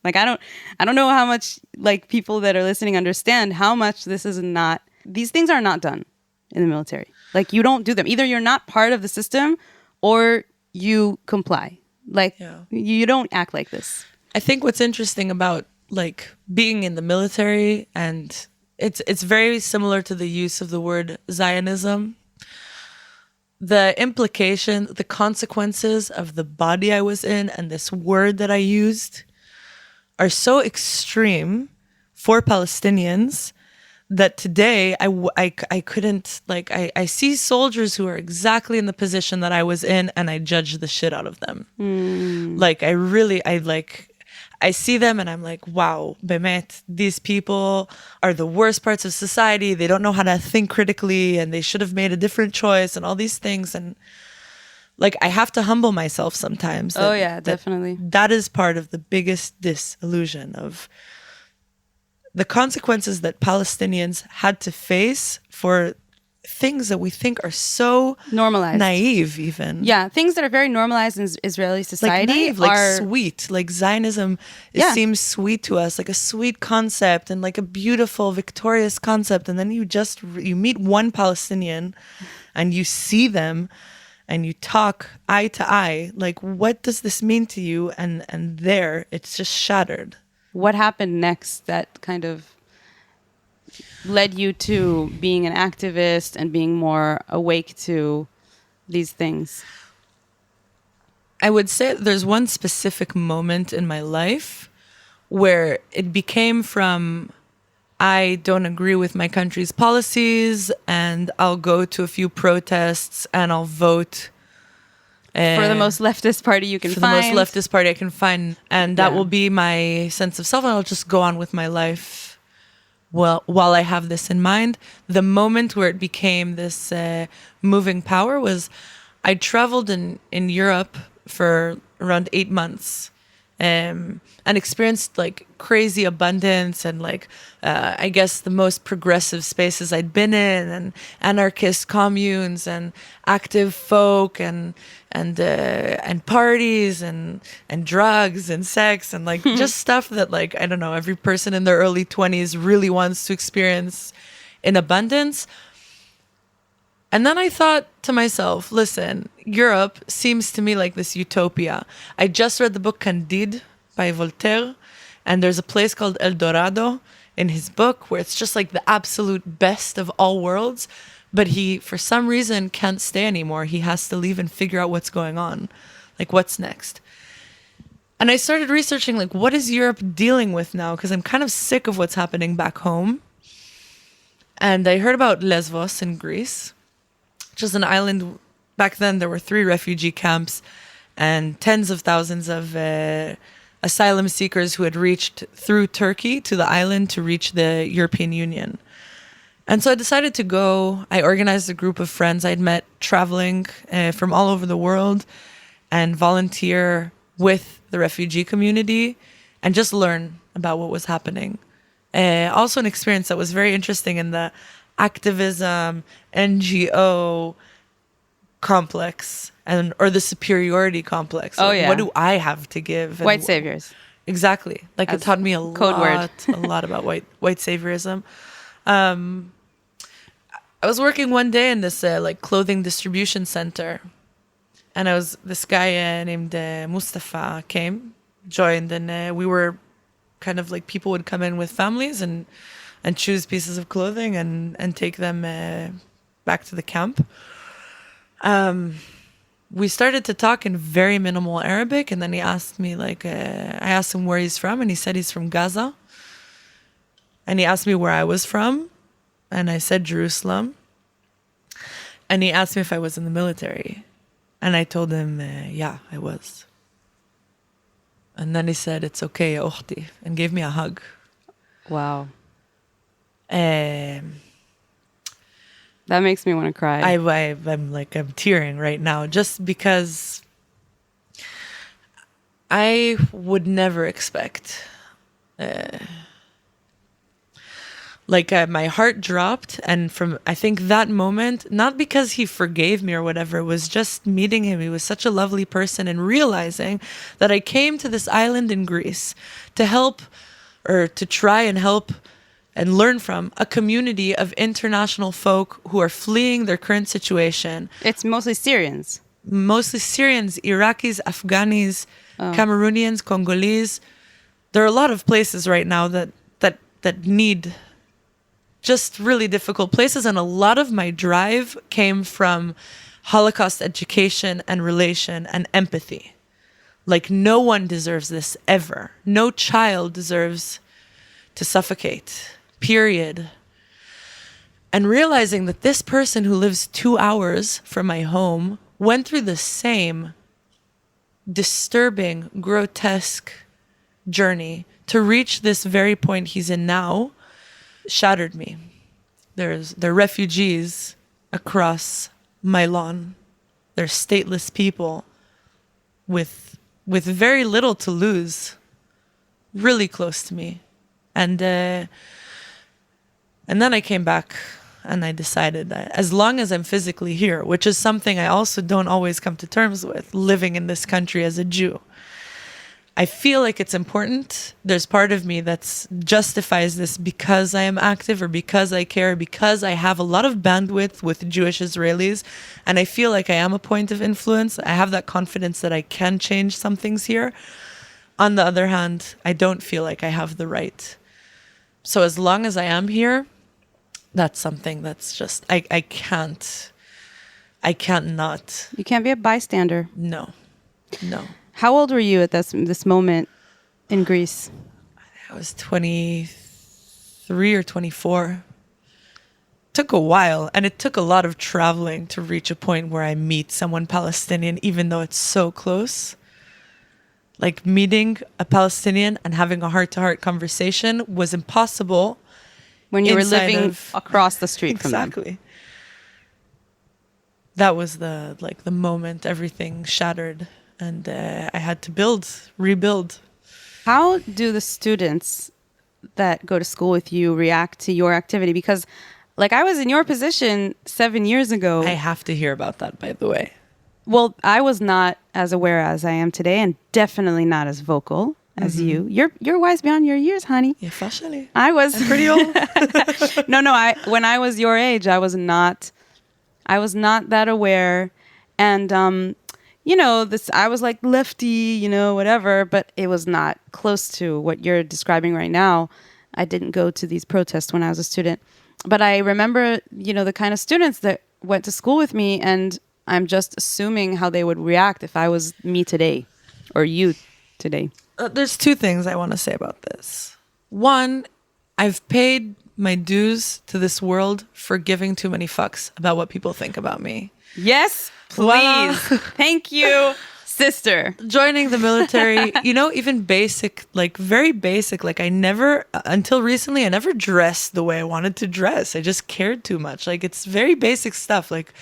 Like I don't know how much like people that are listening understand how much this is not, these things are not done in the military. Like you don't do them. Either you're not part of the system or you comply. Like you don't act like this. I think what's interesting about like being in the military, and it's very similar to the use of the word Zionism. The implication, the consequences of the body I was in and this word that I used are so extreme for Palestinians that today I couldn't, like, I see soldiers who are exactly in the position that I was in and I judge the shit out of them. Like, I see them and I'm like, wow, bemet, these people are the worst parts of society. They don't know how to think critically and they should have made a different choice and all these things. And like, I have to humble myself sometimes. Definitely. That is part of the biggest disillusion of the consequences that Palestinians had to face for things that we think are so normalized, naive even. Yeah, things that are very normalized in Israeli society. Like naive, like sweet. Like Zionism, it seems sweet to us, like a sweet concept and like a beautiful, victorious concept. And then you meet one Palestinian and you see them and you talk eye to eye. Like, what does this mean to you? And there, it's just shattered. What happened next that kind of led you to being an activist and being more awake to these things? I would say there's one specific moment in my life where it became from, I don't agree with my country's policies and I'll go to a few protests and I'll vote for the most leftist party you can find. For the most leftist party I can find. And that will be my sense of self and I'll just go on with my life while I have this in mind. The moment where it became this moving power was I traveled in Europe for around 8 months and experienced like crazy abundance and like I guess the most progressive spaces I'd been in, and anarchist communes and active folk and parties and drugs and sex and like just stuff that, like, I don't know, every person in their early 20s really wants to experience in abundance. And then I thought to myself, listen, Europe seems to me like this utopia. I just read the book Candide by Voltaire, and there's a place called El Dorado in his book where it's just like the absolute best of all worlds. But he, for some reason, can't stay anymore. He has to leave and figure out what's going on. Like, what's next? And I started researching, like, what is Europe dealing with now? Because I'm kind of sick of what's happening back home. And I heard about Lesbos in Greece, which is an island. Back then, there were 3 refugee camps and tens of thousands of asylum seekers who had reached through Turkey to the island to reach the European Union. And so I decided to go. I organized a group of friends I'd met traveling from all over the world and volunteer with the refugee community and just learn about what was happening. Also an experience that was very interesting in the activism, NGO complex, or the superiority complex. Oh, Like, yeah. what do I have to give? And White saviors. Exactly. Like it As taught me a code word. lot about white saviorism. I was working one day in this like clothing distribution center, and this guy named Mustafa joined, and we were kind of like, people would come in with families and choose pieces of clothing and take them back to the camp. We started to talk in very minimal Arabic, and then he asked me I asked him where he's from, and he said he's from Gaza. And he asked me where I was from, and I said Jerusalem. And he asked me if I was in the military, and I told him, yeah, I was. And then he said, "It's okay, ya ukhti," and gave me a hug. Wow. Um, That makes me want to cry. I'm tearing right now, just because I would never expect. My heart dropped, and from, I think, that moment, not because he forgave me or whatever, it was just meeting him. He was such a lovely person, and realizing that I came to this island in Greece to help, or to try and help and learn from a community of international folk who are fleeing their current situation. It's mostly Syrians. Mostly Syrians, Iraqis, Afghanis, Cameroonians, Congolese. There are a lot of places right now that need just really difficult places. And a lot of my drive came from Holocaust education and relation and empathy. Like, no one deserves this ever. No child deserves to suffocate, period. And realizing that this person who lives 2 hours from my home went through the same disturbing, grotesque journey to reach this very point he's in now shattered me. There are refugees across my lawn. They're stateless people with very little to lose, really close to me. And then I came back, and I decided that as long as I'm physically here, which is something I also don't always come to terms with, living in this country as a Jew, I feel like it's important. There's part of me that justifies this because I am active, or because I care, because I have a lot of bandwidth with Jewish Israelis, and I feel like I am a point of influence. I have that confidence that I can change some things here. On the other hand, I don't feel like I have the right. So as long as I am here, that's something that's just, I can't not. You can't be a bystander. No. How old were you at this moment in Greece? I was 23 or 24. Took a while, and it took a lot of traveling to reach a point where I meet someone Palestinian, even though it's so close. Like, meeting a Palestinian and having a heart-to-heart conversation was impossible When you were living across the street from them. Exactly. That was the moment everything shattered, and I had to rebuild. How do the students that go to school with you react to your activity? Because, I was in your position 7 years ago. I have to hear about that, by the way. Well, I was not as aware as I am today, and definitely not as vocal as you. You're wise beyond your years, honey. Yeah, fashionably. I was I'm pretty old. No. When I was your age, I was not that aware, and I was like lefty, whatever, but it was not close to what you're describing right now. I didn't go to these protests when I was a student, but I remember, the kind of students that went to school with me, and I'm just assuming how they would react if I was me today, or you today. There's two things I want to say about this. One, I've paid my dues to this world for giving too many fucks about what people think about me. Yes, please. Voila. Thank you sister. Joining the military, even basic, like very basic, like until recently, I never dressed the way I wanted to dress. I just cared too much. Like it's very basic stuff. Like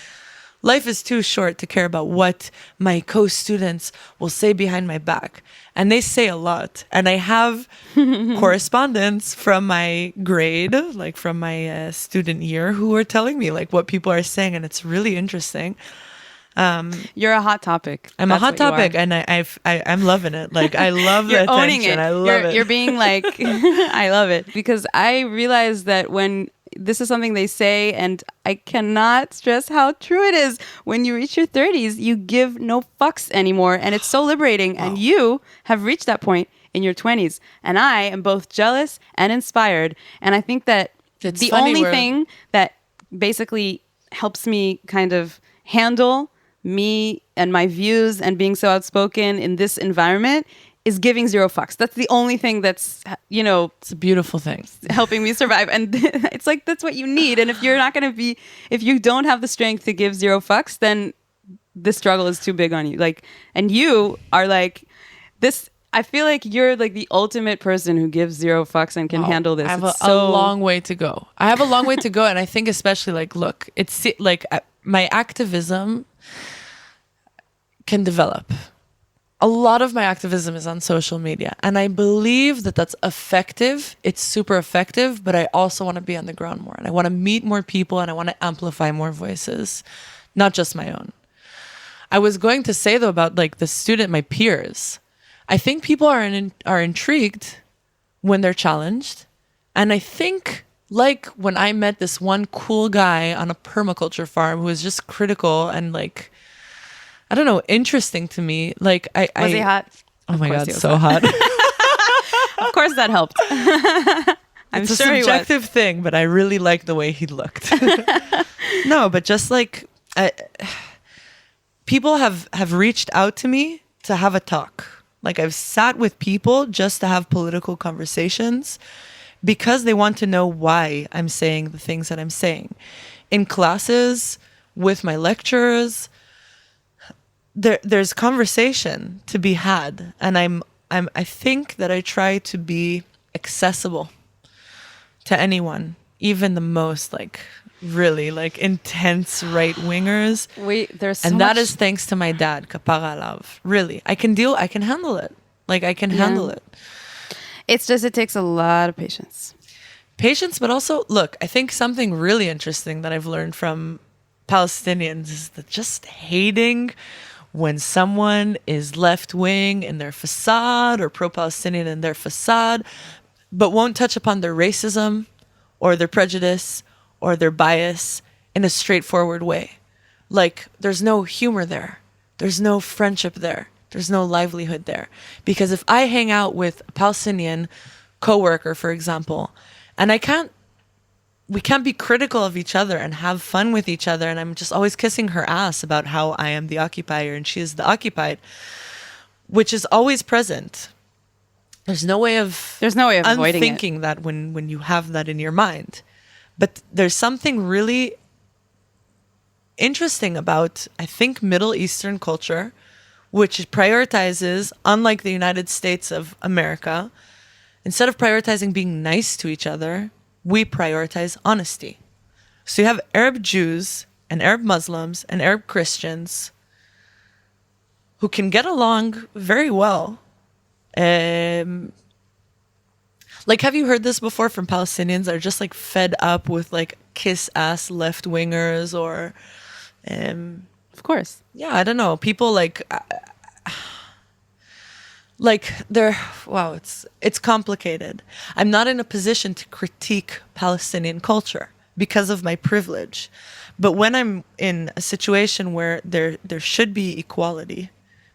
life is too short to care about what my co-students will say behind my back. And they say a lot. And I have correspondence from my grade, like from my student year, who are telling me like what people are saying. And it's really interesting. You're a hot topic. I'm That's a hot what you topic, are. and I'm loving it. Like I love the You're attention. owning it. I love it. You're being like, I love it, because I realize that when this is something they say, and I cannot stress how true it is. When you reach your 30s, you give no fucks anymore, and it's so liberating. Wow. And you have reached that point in your 20s, and I am both jealous and inspired. And I think that the only thing that basically helps me kind of handle me and my views and being so outspoken in this environment is giving zero fucks. That's the only thing that's, it's a beautiful thing, helping me survive. And it's like, that's what you need. And if you don't have the strength to give zero fucks, then the struggle is too big on you. Like, and you are like this. I feel like you're like the ultimate person who gives zero fucks and can handle this. I have a long way to go. And I think especially like, look, it's like my activism can develop. A lot of my activism is on social media, and I believe that that's effective. It's super effective, but I also want to be on the ground more, and I want to meet more people, and I want to amplify more voices, not just my own. I was going to say though about like my peers. I think people are intrigued when they're challenged, and I think like when I met this one cool guy on a permaculture farm who was just critical and like, I don't know, interesting to me. Like Was he hot? Oh my God, so hot. Of course that helped. It's a subjective thing, but I really liked the way he looked. No, but just like people have reached out to me to have a talk. Like I've sat with people just to have political conversations because they want to know why I'm saying the things that I'm saying. In classes, with my lecturers, there's conversation to be had, and I think that I try to be accessible to anyone, even the most like really like intense right wingers. That is thanks to my dad, kapara alav. Really, I can handle it. Like I can handle it. It's just, it takes a lot of patience, but also look, I think something really interesting that I've learned from Palestinians is that just hating when someone is left-wing in their facade or pro-Palestinian in their facade, but won't touch upon their racism or their prejudice or their bias in a straightforward way. Like, there's no humor there. There's no friendship there. There's no livelihood there. Because if I hang out with a Palestinian coworker, for example, and we can't be critical of each other and have fun with each other. And I'm just always kissing her ass about how I am the occupier and she is the occupied, which is always present. There's no way of avoiding unthinking that when you have that in your mind. But there's something really interesting about, I think, Middle Eastern culture, which prioritizes, unlike the United States of America, instead of prioritizing being nice to each other, we prioritize honesty. So you have Arab Jews and Arab Muslims and Arab Christians who can get along very well. Like, have you heard this before from Palestinians that are just like fed up with like kiss ass left wingers or, of course. Yeah, I don't know. People like they're, wow, it's complicated. I'm not in a position to critique Palestinian culture because of my privilege. But when I'm in a situation where there should be equality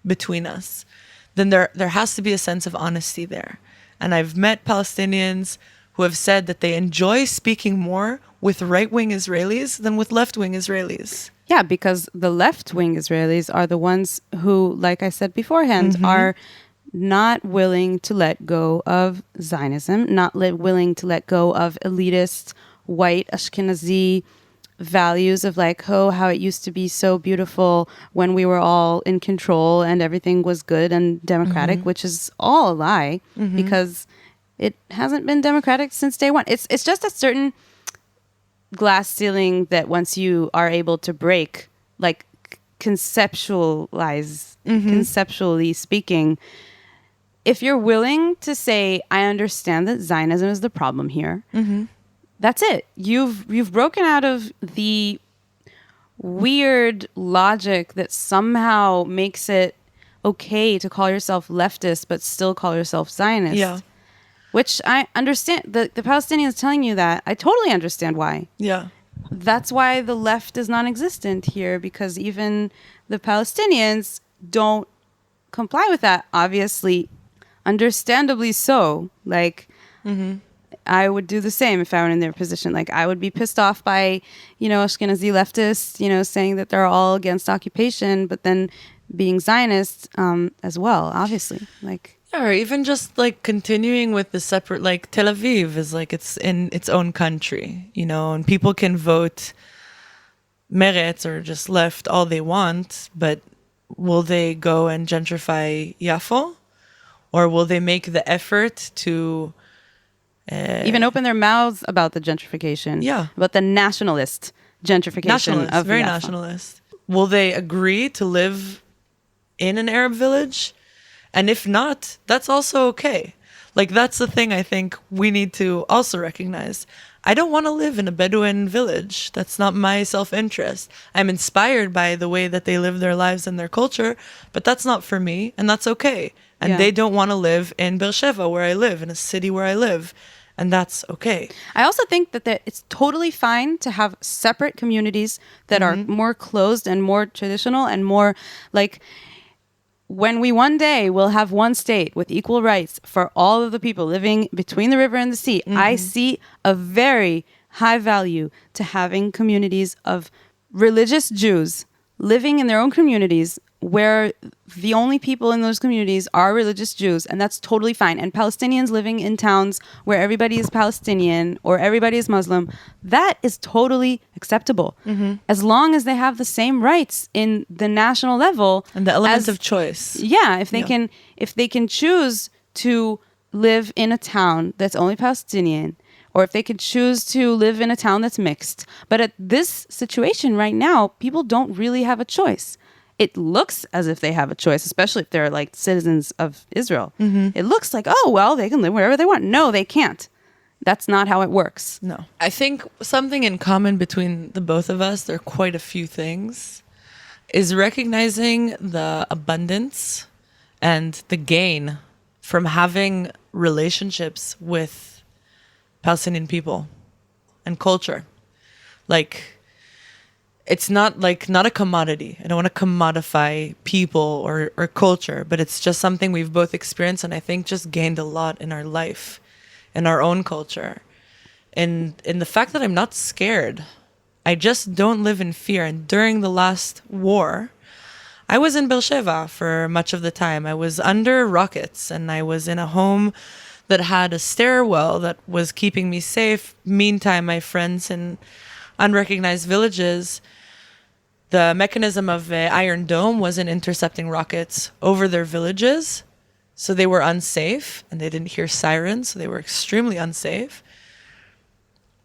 between us, then there has to be a sense of honesty there. And I've met Palestinians who have said that they enjoy speaking more with right-wing Israelis than with left-wing Israelis. Yeah, because the left-wing Israelis are the ones who, like I said beforehand, are not willing to let go of Zionism, not willing to let go of elitist, white, Ashkenazi values of like, oh, how it used to be so beautiful when we were all in control and everything was good and democratic, which is all a lie because it hasn't been democratic since day one. It's just a certain glass ceiling that once you are able to break, like conceptually speaking, if you're willing to say, I understand that Zionism is the problem here, that's it. You've broken out of the weird logic that somehow makes it okay to call yourself leftist but still call yourself Zionist. Yeah. Which I understand. The Palestinians telling you that, I totally understand why. Yeah. That's why the left is non-existent here, because even the Palestinians don't comply with that, obviously. Understandably so. Like, I would do the same if I were in their position. Like, I would be pissed off by, Ashkenazi leftists, saying that they're all against occupation, but then being Zionist as well, obviously. Like, or even just like continuing with the separate, like Tel Aviv is like it's in its own country, and people can vote Meretz or just left all they want, but will they go and gentrify Yafo? Or will they make the effort to even open their mouths about the gentrification? Yeah. About the nationalist gentrification of very Yafo. nationalist. Will they agree to live in an Arab village? And if not, that's also okay. Like, that's the thing I think we need to also recognize. I don't want to live in a Bedouin village. That's not my self-interest. I'm inspired by the way that they live their lives and their culture, but that's not for me, and that's okay. And they don't want to live in Beersheba, where I live, in a city where I live, and that's okay. I also think that it's totally fine to have separate communities that are more closed and more traditional and more like, when we one day will have one state with equal rights for all of the people living between the river and the sea, I see a very high value to having communities of religious Jews living in their own communities where the only people in those communities are religious Jews, and that's totally fine. And Palestinians living in towns where everybody is Palestinian or everybody is Muslim, that is totally acceptable. As long as they have the same rights in the national level. And the element of choice. Yeah, if they can choose to live in a town that's only Palestinian, or if they could choose to live in a town that's mixed. But at this situation right now, people don't really have a choice. It looks as if they have a choice, especially if they're like citizens of Israel. It looks like, oh, well, they can live wherever they want. No, they can't. That's not how it works. No. I think something in common between the both of us, there are quite a few things, is recognizing the abundance and the gain from having relationships with Palestinian people and culture. Like, it's not a commodity. I don't want to commodify people or culture, but it's just something we've both experienced and I think just gained a lot in our life, in our own culture. And in the fact that I'm not scared. I just don't live in fear. And during the last war, I was in Beersheba for much of the time. I was under rockets and I was in a home that had a stairwell that was keeping me safe. Meantime, my friends in unrecognized villages, the mechanism of Iron Dome wasn't intercepting rockets over their villages. So they were unsafe and they didn't hear sirens. So they were extremely unsafe.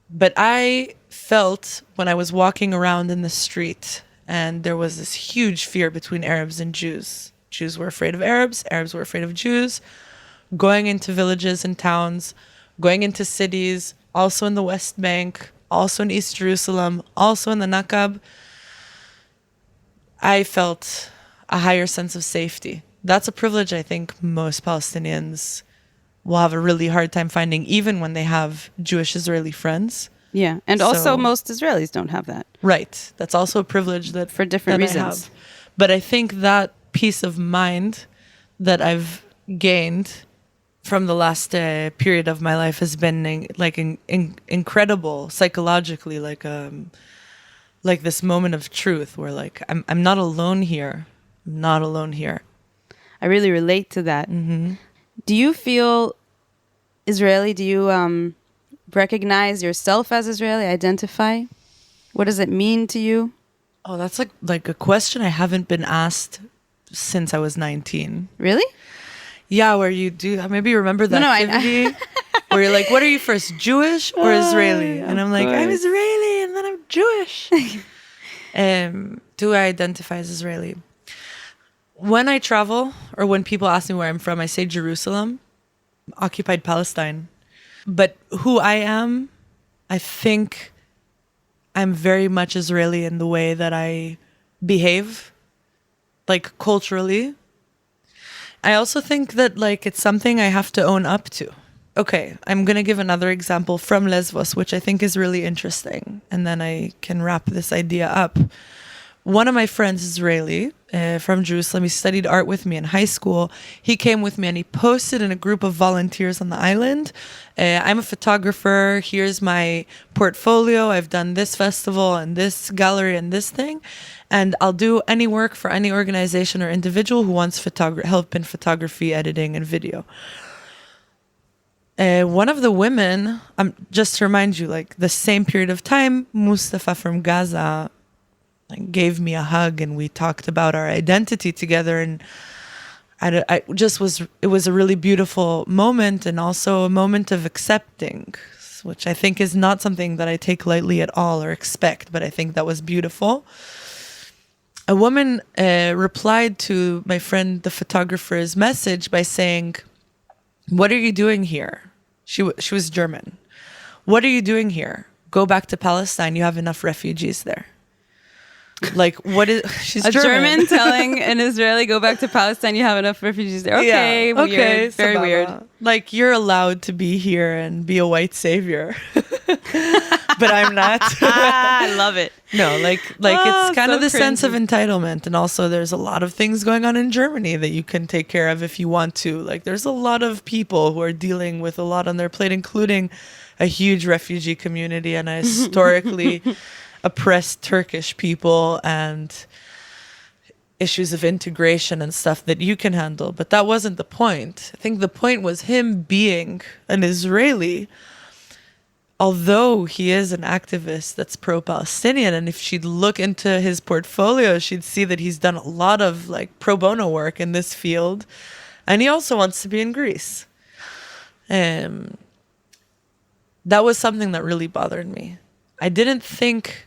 But I felt when I was walking around in the street and there was this huge fear between Arabs and Jews. Jews were afraid of Arabs. Arabs were afraid of Jews. Going into villages and towns, going into cities, also in the West Bank, also in East Jerusalem, also in the Naqab, I felt a higher sense of safety. That's a privilege I think most Palestinians will have a really hard time finding, even when they have Jewish Israeli friends. Yeah, and also most Israelis don't have that. Right. That's also a privilege that for different that reasons. I have. But I think that peace of mind that I've gained from the last period of my life has been incredible psychologically, like this moment of truth where like I'm not alone here. I'm not alone here. I really relate to that. Do you feel Israeli? Do you recognize yourself as Israeli? Identify? What does it mean to you? Oh, that's like a question I haven't been asked since I was 19. Really? Yeah, where you do, maybe you remember that No, I- activity where you're like, what are you first, Jewish or Israeli? And I'm like, I'm course. Israeli and then I'm Jewish. Do I identify as Israeli? When I travel or when people ask me where I'm from, I say Jerusalem, occupied Palestine. But who I am, I think I'm very much Israeli in the way that I behave, like culturally. I also think that like it's something I have to own up to. Okay, I'm going to give another example from Lesbos, which I think is really interesting. And then I can wrap this idea up. One of my friends, Israeli, from Jerusalem, he studied art with me in high school. He came with me and he posted in a group of volunteers on the island. I'm a photographer. Here's my portfolio. I've done this festival and this gallery and this thing. And I'll do any work for any organization or individual who wants help in photography, editing, and video. One of the women, just to remind you, like the same period of time, Mustafa from Gaza gave me a hug and we talked about our identity together, and it was a really beautiful moment, and also a moment of accepting, which I think is not something that I take lightly at all or expect, but I think that was beautiful. A woman replied to my friend, the photographer's message by saying, "What are you doing here?" She was German. "What are you doing here? Go back to Palestine. You have enough refugees there." Like, what is, she's A German. German telling an Israeli, go back to Palestine, you have enough refugees there. Okay, Yeah, weird. okay, Very sababa. weird. Like, you're allowed to be here and be a white savior. But I'm not. I love it. No, like Oh, it's kind so of the sense of cringy. entitlement. And also there's a lot of things going on in Germany that you can take care of if you want to. Like, there's a lot of people who are dealing with a lot on their plate, including a huge refugee community and a historically oppressed Turkish people, and issues of integration and stuff that you can handle. But that wasn't the point. I think the point was him being an Israeli, although he is an activist that's pro-Palestinian. And if she'd look into his portfolio, she'd see that he's done a lot of like pro bono work in this field. And he also wants to be in Greece. That was something that really bothered me. I didn't think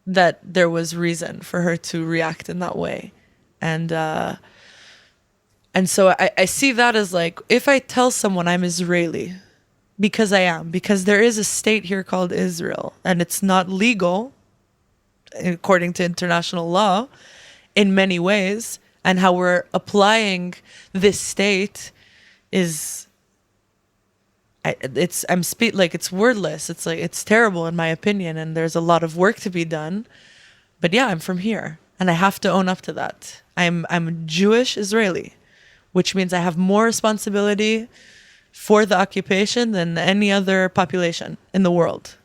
that there was reason for her to react in that way. And so I see that as like, if I tell someone I'm Israeli, because I am, because there is a state here called Israel, and it's not legal according to international law in many ways, and how we're applying this state is, it's wordless. It's like, it's terrible in my opinion, and there's a lot of work to be done. But yeah, I'm from here, and I have to own up to that. I'm Jewish Israeli, which means I have more responsibility for the occupation than any other population in the world.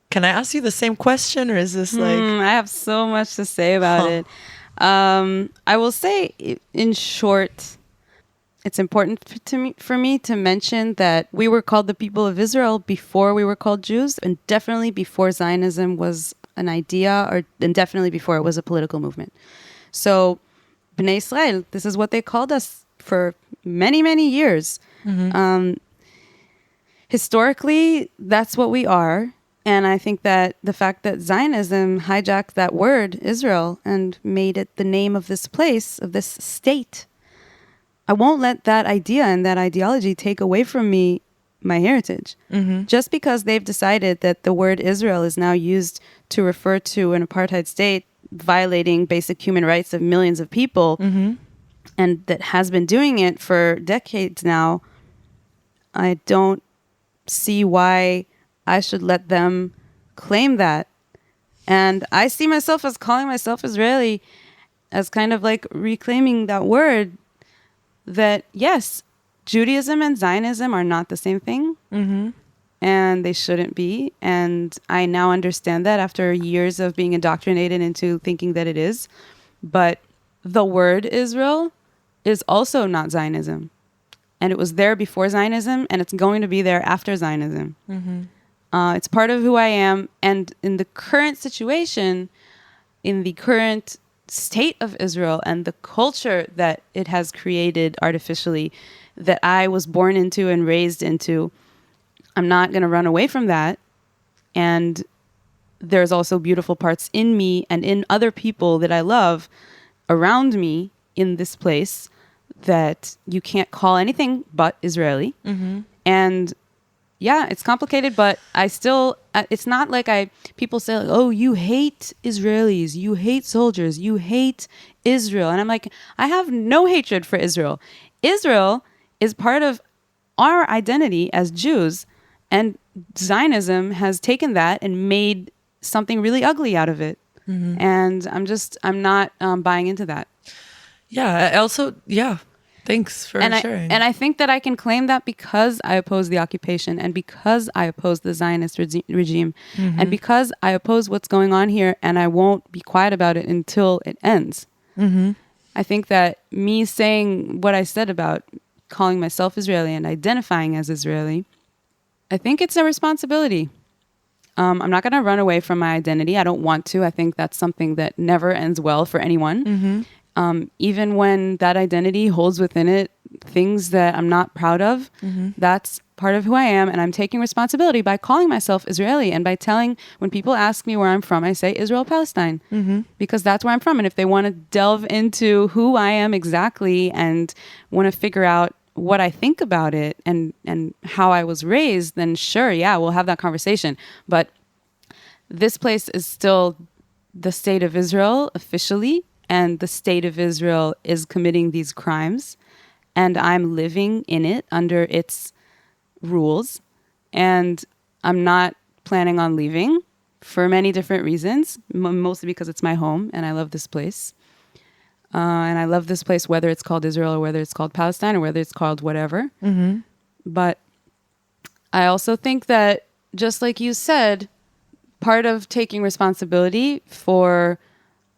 Can I ask you the same question, or is this like... I have so much to say about it. I will say, in short, it's important for me to mention that we were called the people of Israel before we were called Jews, and definitely before Zionism was an idea, and definitely before it was a political movement. So, Bnei Israel, this is what they called us for many, many years. Mm-hmm. Historically, that's what we are. And I think that the fact that Zionism hijacked that word, Israel, and made it the name of this place, of this state, I won't let that idea and that ideology take away from me my heritage. Mm-hmm. Just because they've decided that the word Israel is now used to refer to an apartheid state violating basic human rights of millions of people, mm-hmm. and that has been doing it for decades now, I don't see why I should let them claim that. And I see myself as calling myself Israeli, as kind of like reclaiming that word, that yes, Judaism and Zionism are not the same thing. Mm-hmm. And they shouldn't be. And I now understand that after years of being indoctrinated into thinking that it is. But the word Israel is also not Zionism. And it was there before Zionism, and it's going to be there after Zionism. Mm-hmm. It's part of who I am. And in the current situation, in the current state of Israel and the culture that it has created artificially, that I was born into and raised into, I'm not going to run away from that. And there's also beautiful parts in me and in other people that I love around me in this place that you can't call anything but Israeli. And yeah, it's complicated, but I still, it's not like people say, like, oh, you hate Israelis, you hate soldiers, you hate Israel. And I'm like, I have no hatred for Israel. Israel is part of our identity as Jews, and Zionism has taken that and made something really ugly out of it. And I'm not buying into that. Yeah, also, thanks for sharing. And I think that I can claim that because I oppose the occupation and because I oppose the Zionist regime and because I oppose what's going on here, and I won't be quiet about it until it ends. I think that me saying what I said about calling myself Israeli and identifying as Israeli, I think it's a responsibility. I'm not going to run away from my identity. I don't want to. I think that's something that never ends well for anyone. Even when that identity holds within it things that I'm not proud of, that's part of who I am. And I'm taking responsibility by calling myself Israeli and by telling, when people ask me where I'm from, I say Israel, Palestine, because that's where I'm from. And if they want to delve into who I am exactly and want to figure out what I think about it and how I was raised, then sure, yeah, we'll have that conversation. But this place is still the state of Israel officially, and the state of Israel is committing these crimes, and I'm living in it under its rules, and I'm not planning on leaving for many different reasons, mostly because it's my home and I love this place. And I love this place, whether it's called Israel or whether it's called Palestine or whether it's called whatever. But I also think that, just like you said, part of taking responsibility for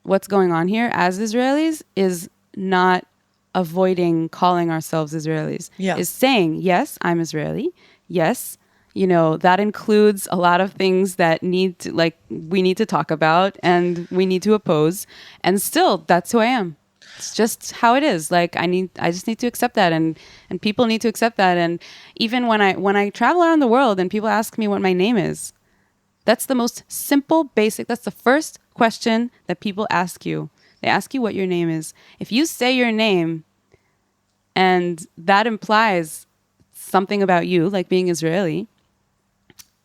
what's going on here as Israelis is not avoiding calling ourselves Israelis. Is saying, yes, I'm Israeli. Yes, that includes a lot of things that we need to talk about and we need to oppose. And still, that's who I am. It's just how it is. I just need to accept that, and people need to accept that. And even when I travel around the world and people ask me what my name is, that's the most simple, basic. That's the first question that people ask you. They ask you what your name is. If you say your name, and that implies something about you, like being Israeli,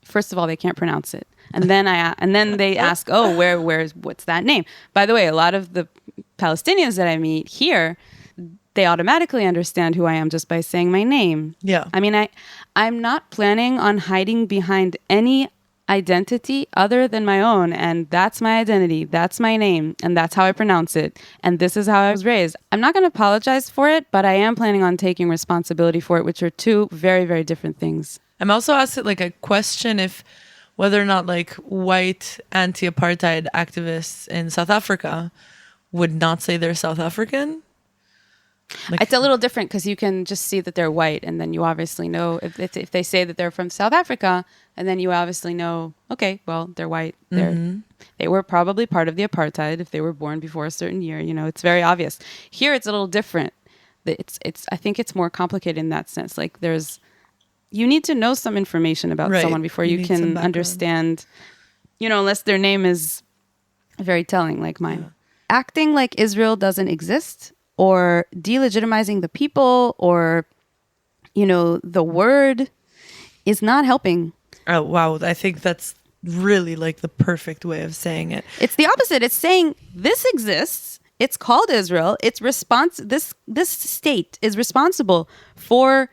first of all, they can't pronounce it. And then they ask, oh, what's that name? By the way, a lot of the Palestinians that I meet here, they automatically understand who I am just by saying my name. Yeah. I mean, I'm not planning on hiding behind any identity other than my own, and that's my identity, that's my name, and that's how I pronounce it, and this is how I was raised. I'm not going to apologize for it, but I am planning on taking responsibility for it, which are two very, very different things. I'm also asked a question if whether or not white anti-apartheid activists in South Africa would not say they're South African. It's a little different because you can just see that they're white, and then you obviously know if they say that they're from South Africa, and then you obviously know, okay, well, they're white. They were probably part of the apartheid if they were born before a certain year. It's very obvious. Here, it's a little different. I think it's more complicated in that sense. You need to know some information about someone before you can understand, unless their name is very telling, like mine. Yeah. Acting like Israel doesn't exist, or delegitimizing the people, or, the word is not helping. Oh, wow. I think that's really the perfect way of saying it. It's the opposite. It's saying this exists. It's called Israel. It's this state is responsible for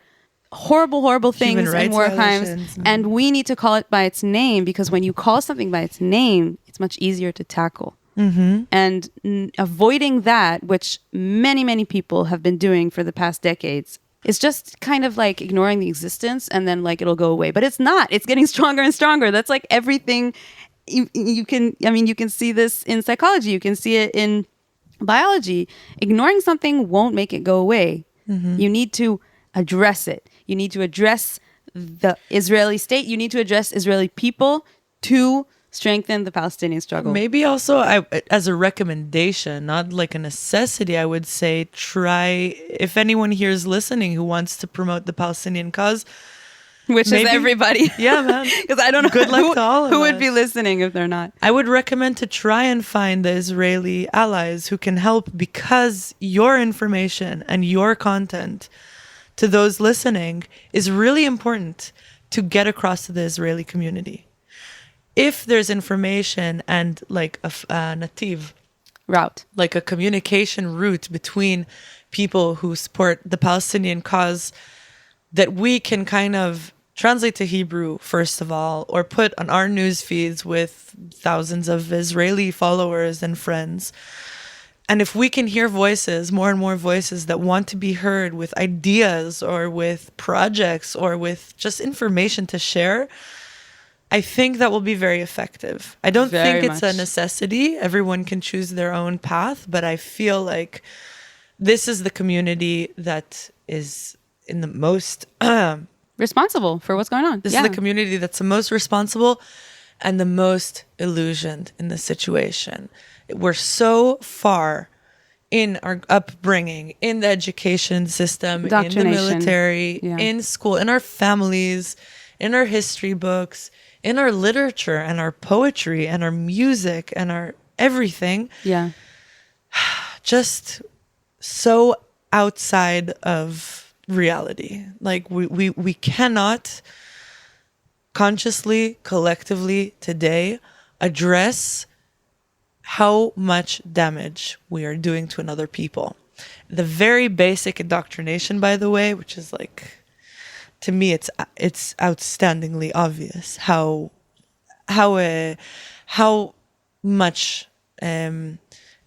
horrible things and war crimes. And we need to call it by its name, because when you call something by its name, it's much easier to tackle. And avoiding that, which many, many people have been doing for the past decades, is just kind of ignoring the existence, and then it'll go away. But it's not. It's getting stronger and stronger. That's everything. You can see this in psychology. You can see it in biology. Ignoring something won't make it go away. You need to address it. You need to address the Israeli state. You need to address Israeli people to strengthen the Palestinian struggle. Maybe also, as a recommendation, not like a necessity, I would say try, if anyone here is listening who wants to promote the Palestinian cause, Which maybe, is everybody. Yeah, man. Because I don't know Good luck to all of who would us. be listening if they're not. I would recommend to try and find the Israeli allies who can help, because your information and your content to those listening is really important to get across to the Israeli community. If there's information and like a nativ Route. like a communication route between people who support the Palestinian cause that we can kind of translate to Hebrew, first of all, or put on our news feeds with thousands of Israeli followers and friends. And if we can hear voices, more and more voices that want to be heard with ideas or with projects or with just information to share, I think that will be very effective. I don't Very think it's a much. necessity. Everyone can choose their own path, but I feel like this is the community that is in the most Responsible for what's going on. this is the community that's the most responsible and the most illusioned in the situation. We're so far in our upbringing, in the education system, in the Indoctrination. military, Yeah. in school, in our families, in our history books, in our literature and our poetry and our music and our everything, Yeah. just so outside of reality. Like we cannot consciously, collectively today address how much damage we are doing to another people. The very basic indoctrination, by the way, which is like, to me, it's outstandingly obvious how much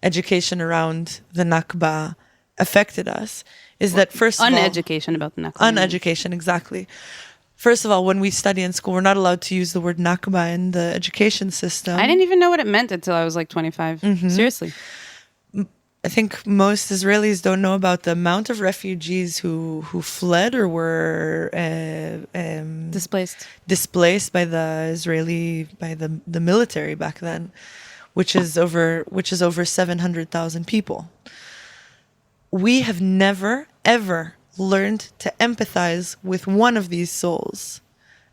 education around the Naqba affected us. Is that first of all, Uneducation about the Naqab. uneducation, exactly. First of all, when we study in school, we're not allowed to use the word Naqba in the education system. I didn't even know what it meant until I was like 25. Mm-hmm. Seriously. I think most Israelis don't know about the amount of refugees who fled or were Displaced. by the military back then, which is over 700,000 people. We have never ever learned to empathize with one of these souls,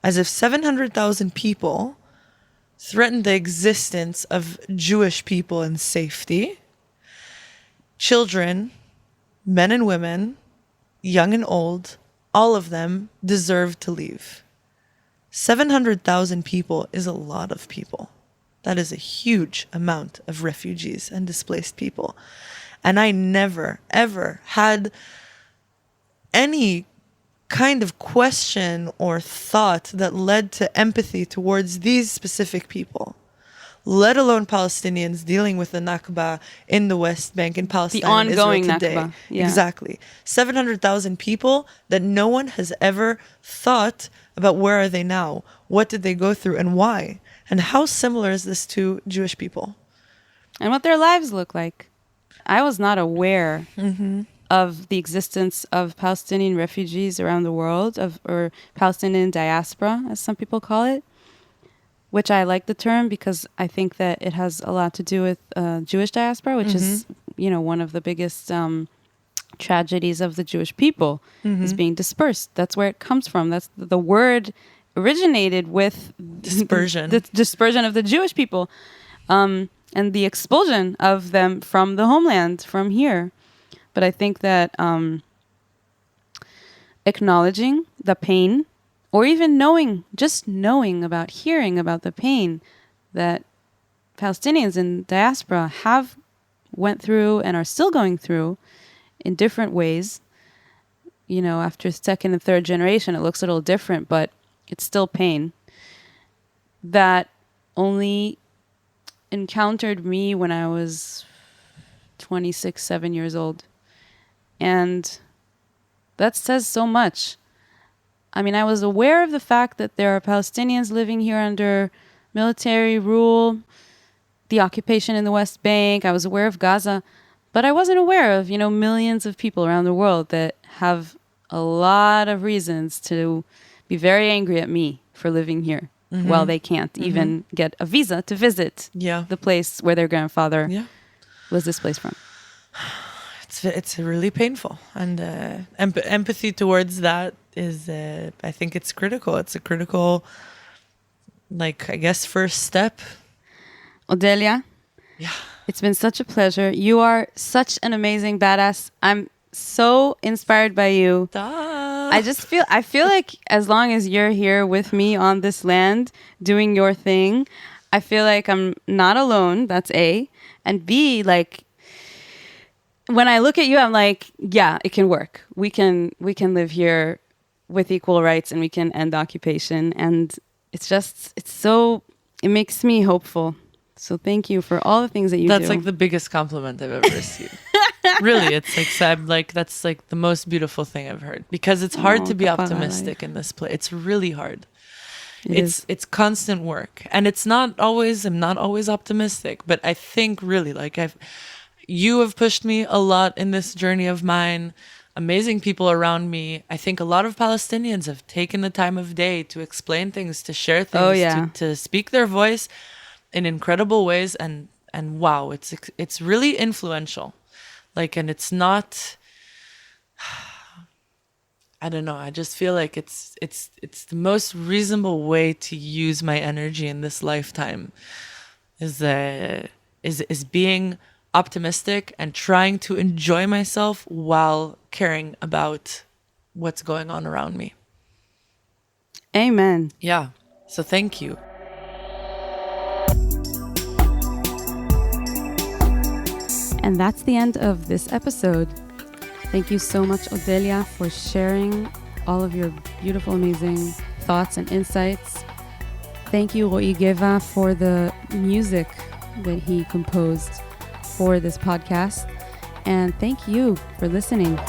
as if 700,000 people threatened the existence of Jewish people in safety. Children, men and women, young and old, all of them deserve to leave. 700,000 people is a lot of people. That is a huge amount of refugees and displaced people. And I never, ever had any kind of question or thought that led to empathy towards these specific people, let alone Palestinians dealing with the Naqba in the West Bank, in Palestine, The ongoing Israel today. Naqba, yeah. Exactly. 700,000 people that no one has ever thought about where are they now, what did they go through, and why. And how similar is this to Jewish people? And what their lives look like. I was not aware of the existence of Palestinian refugees around the world, or Palestinian diaspora, as some people call it, which I like the term because I think that it has a lot to do with Jewish diaspora, which is, one of the biggest tragedies of the Jewish people, is being dispersed. That's where it comes from. That's the word originated with Dispersion. the dispersion of the Jewish people. And the expulsion of them from the homeland, from here. But I think that acknowledging the pain, or even just knowing about, hearing about the pain that Palestinians in diaspora have went through and are still going through in different ways. After second and third generation, it looks a little different, but it's still pain. That only encountered me when I was 26, 7 years old. And that says so much. I mean, I was aware of the fact that there are Palestinians living here under military rule, the occupation in the West Bank. I was aware of Gaza, but I wasn't aware of, millions of people around the world that have a lot of reasons to be very angry at me for living here while they can't even get a visa to visit the place where their grandfather was displaced from. It's really painful, and empathy towards that is I think it's critical. It's a critical, like, I guess, first step. Odeliya, it's been such a pleasure. You are such an amazing badass. I'm so inspired by you. I feel like as long as you're here with me on this land doing your thing, I feel like I'm not alone. That's A. And B, like, when I look at you, I'm like, yeah, it can work. We can live here with equal rights, and we can end occupation. And it makes me hopeful. So thank you for all the things that you do. That's like the biggest compliment I've ever received. Really, it's like, so I'm like, that's like the most beautiful thing I've heard, because it's hard to be optimistic in this place. It's really hard. It's constant work, and I'm not always optimistic, but I think really, like, you have pushed me a lot in this journey of mine. Amazing people around me. I think a lot of Palestinians have taken the time of day to explain things, to share things, to speak their voice in incredible ways, and wow, it's really influential. Like, and it's not, I don't know, I just feel like it's the most reasonable way to use my energy in this lifetime is being optimistic and trying to enjoy myself while caring about what's going on around me. Amen. Yeah. So thank you. And that's the end of this episode. Thank you so much, Odeliya, for sharing all of your beautiful, amazing thoughts and insights. Thank you, Ro'i Geva, for the music that he composed for this podcast. And thank you for listening.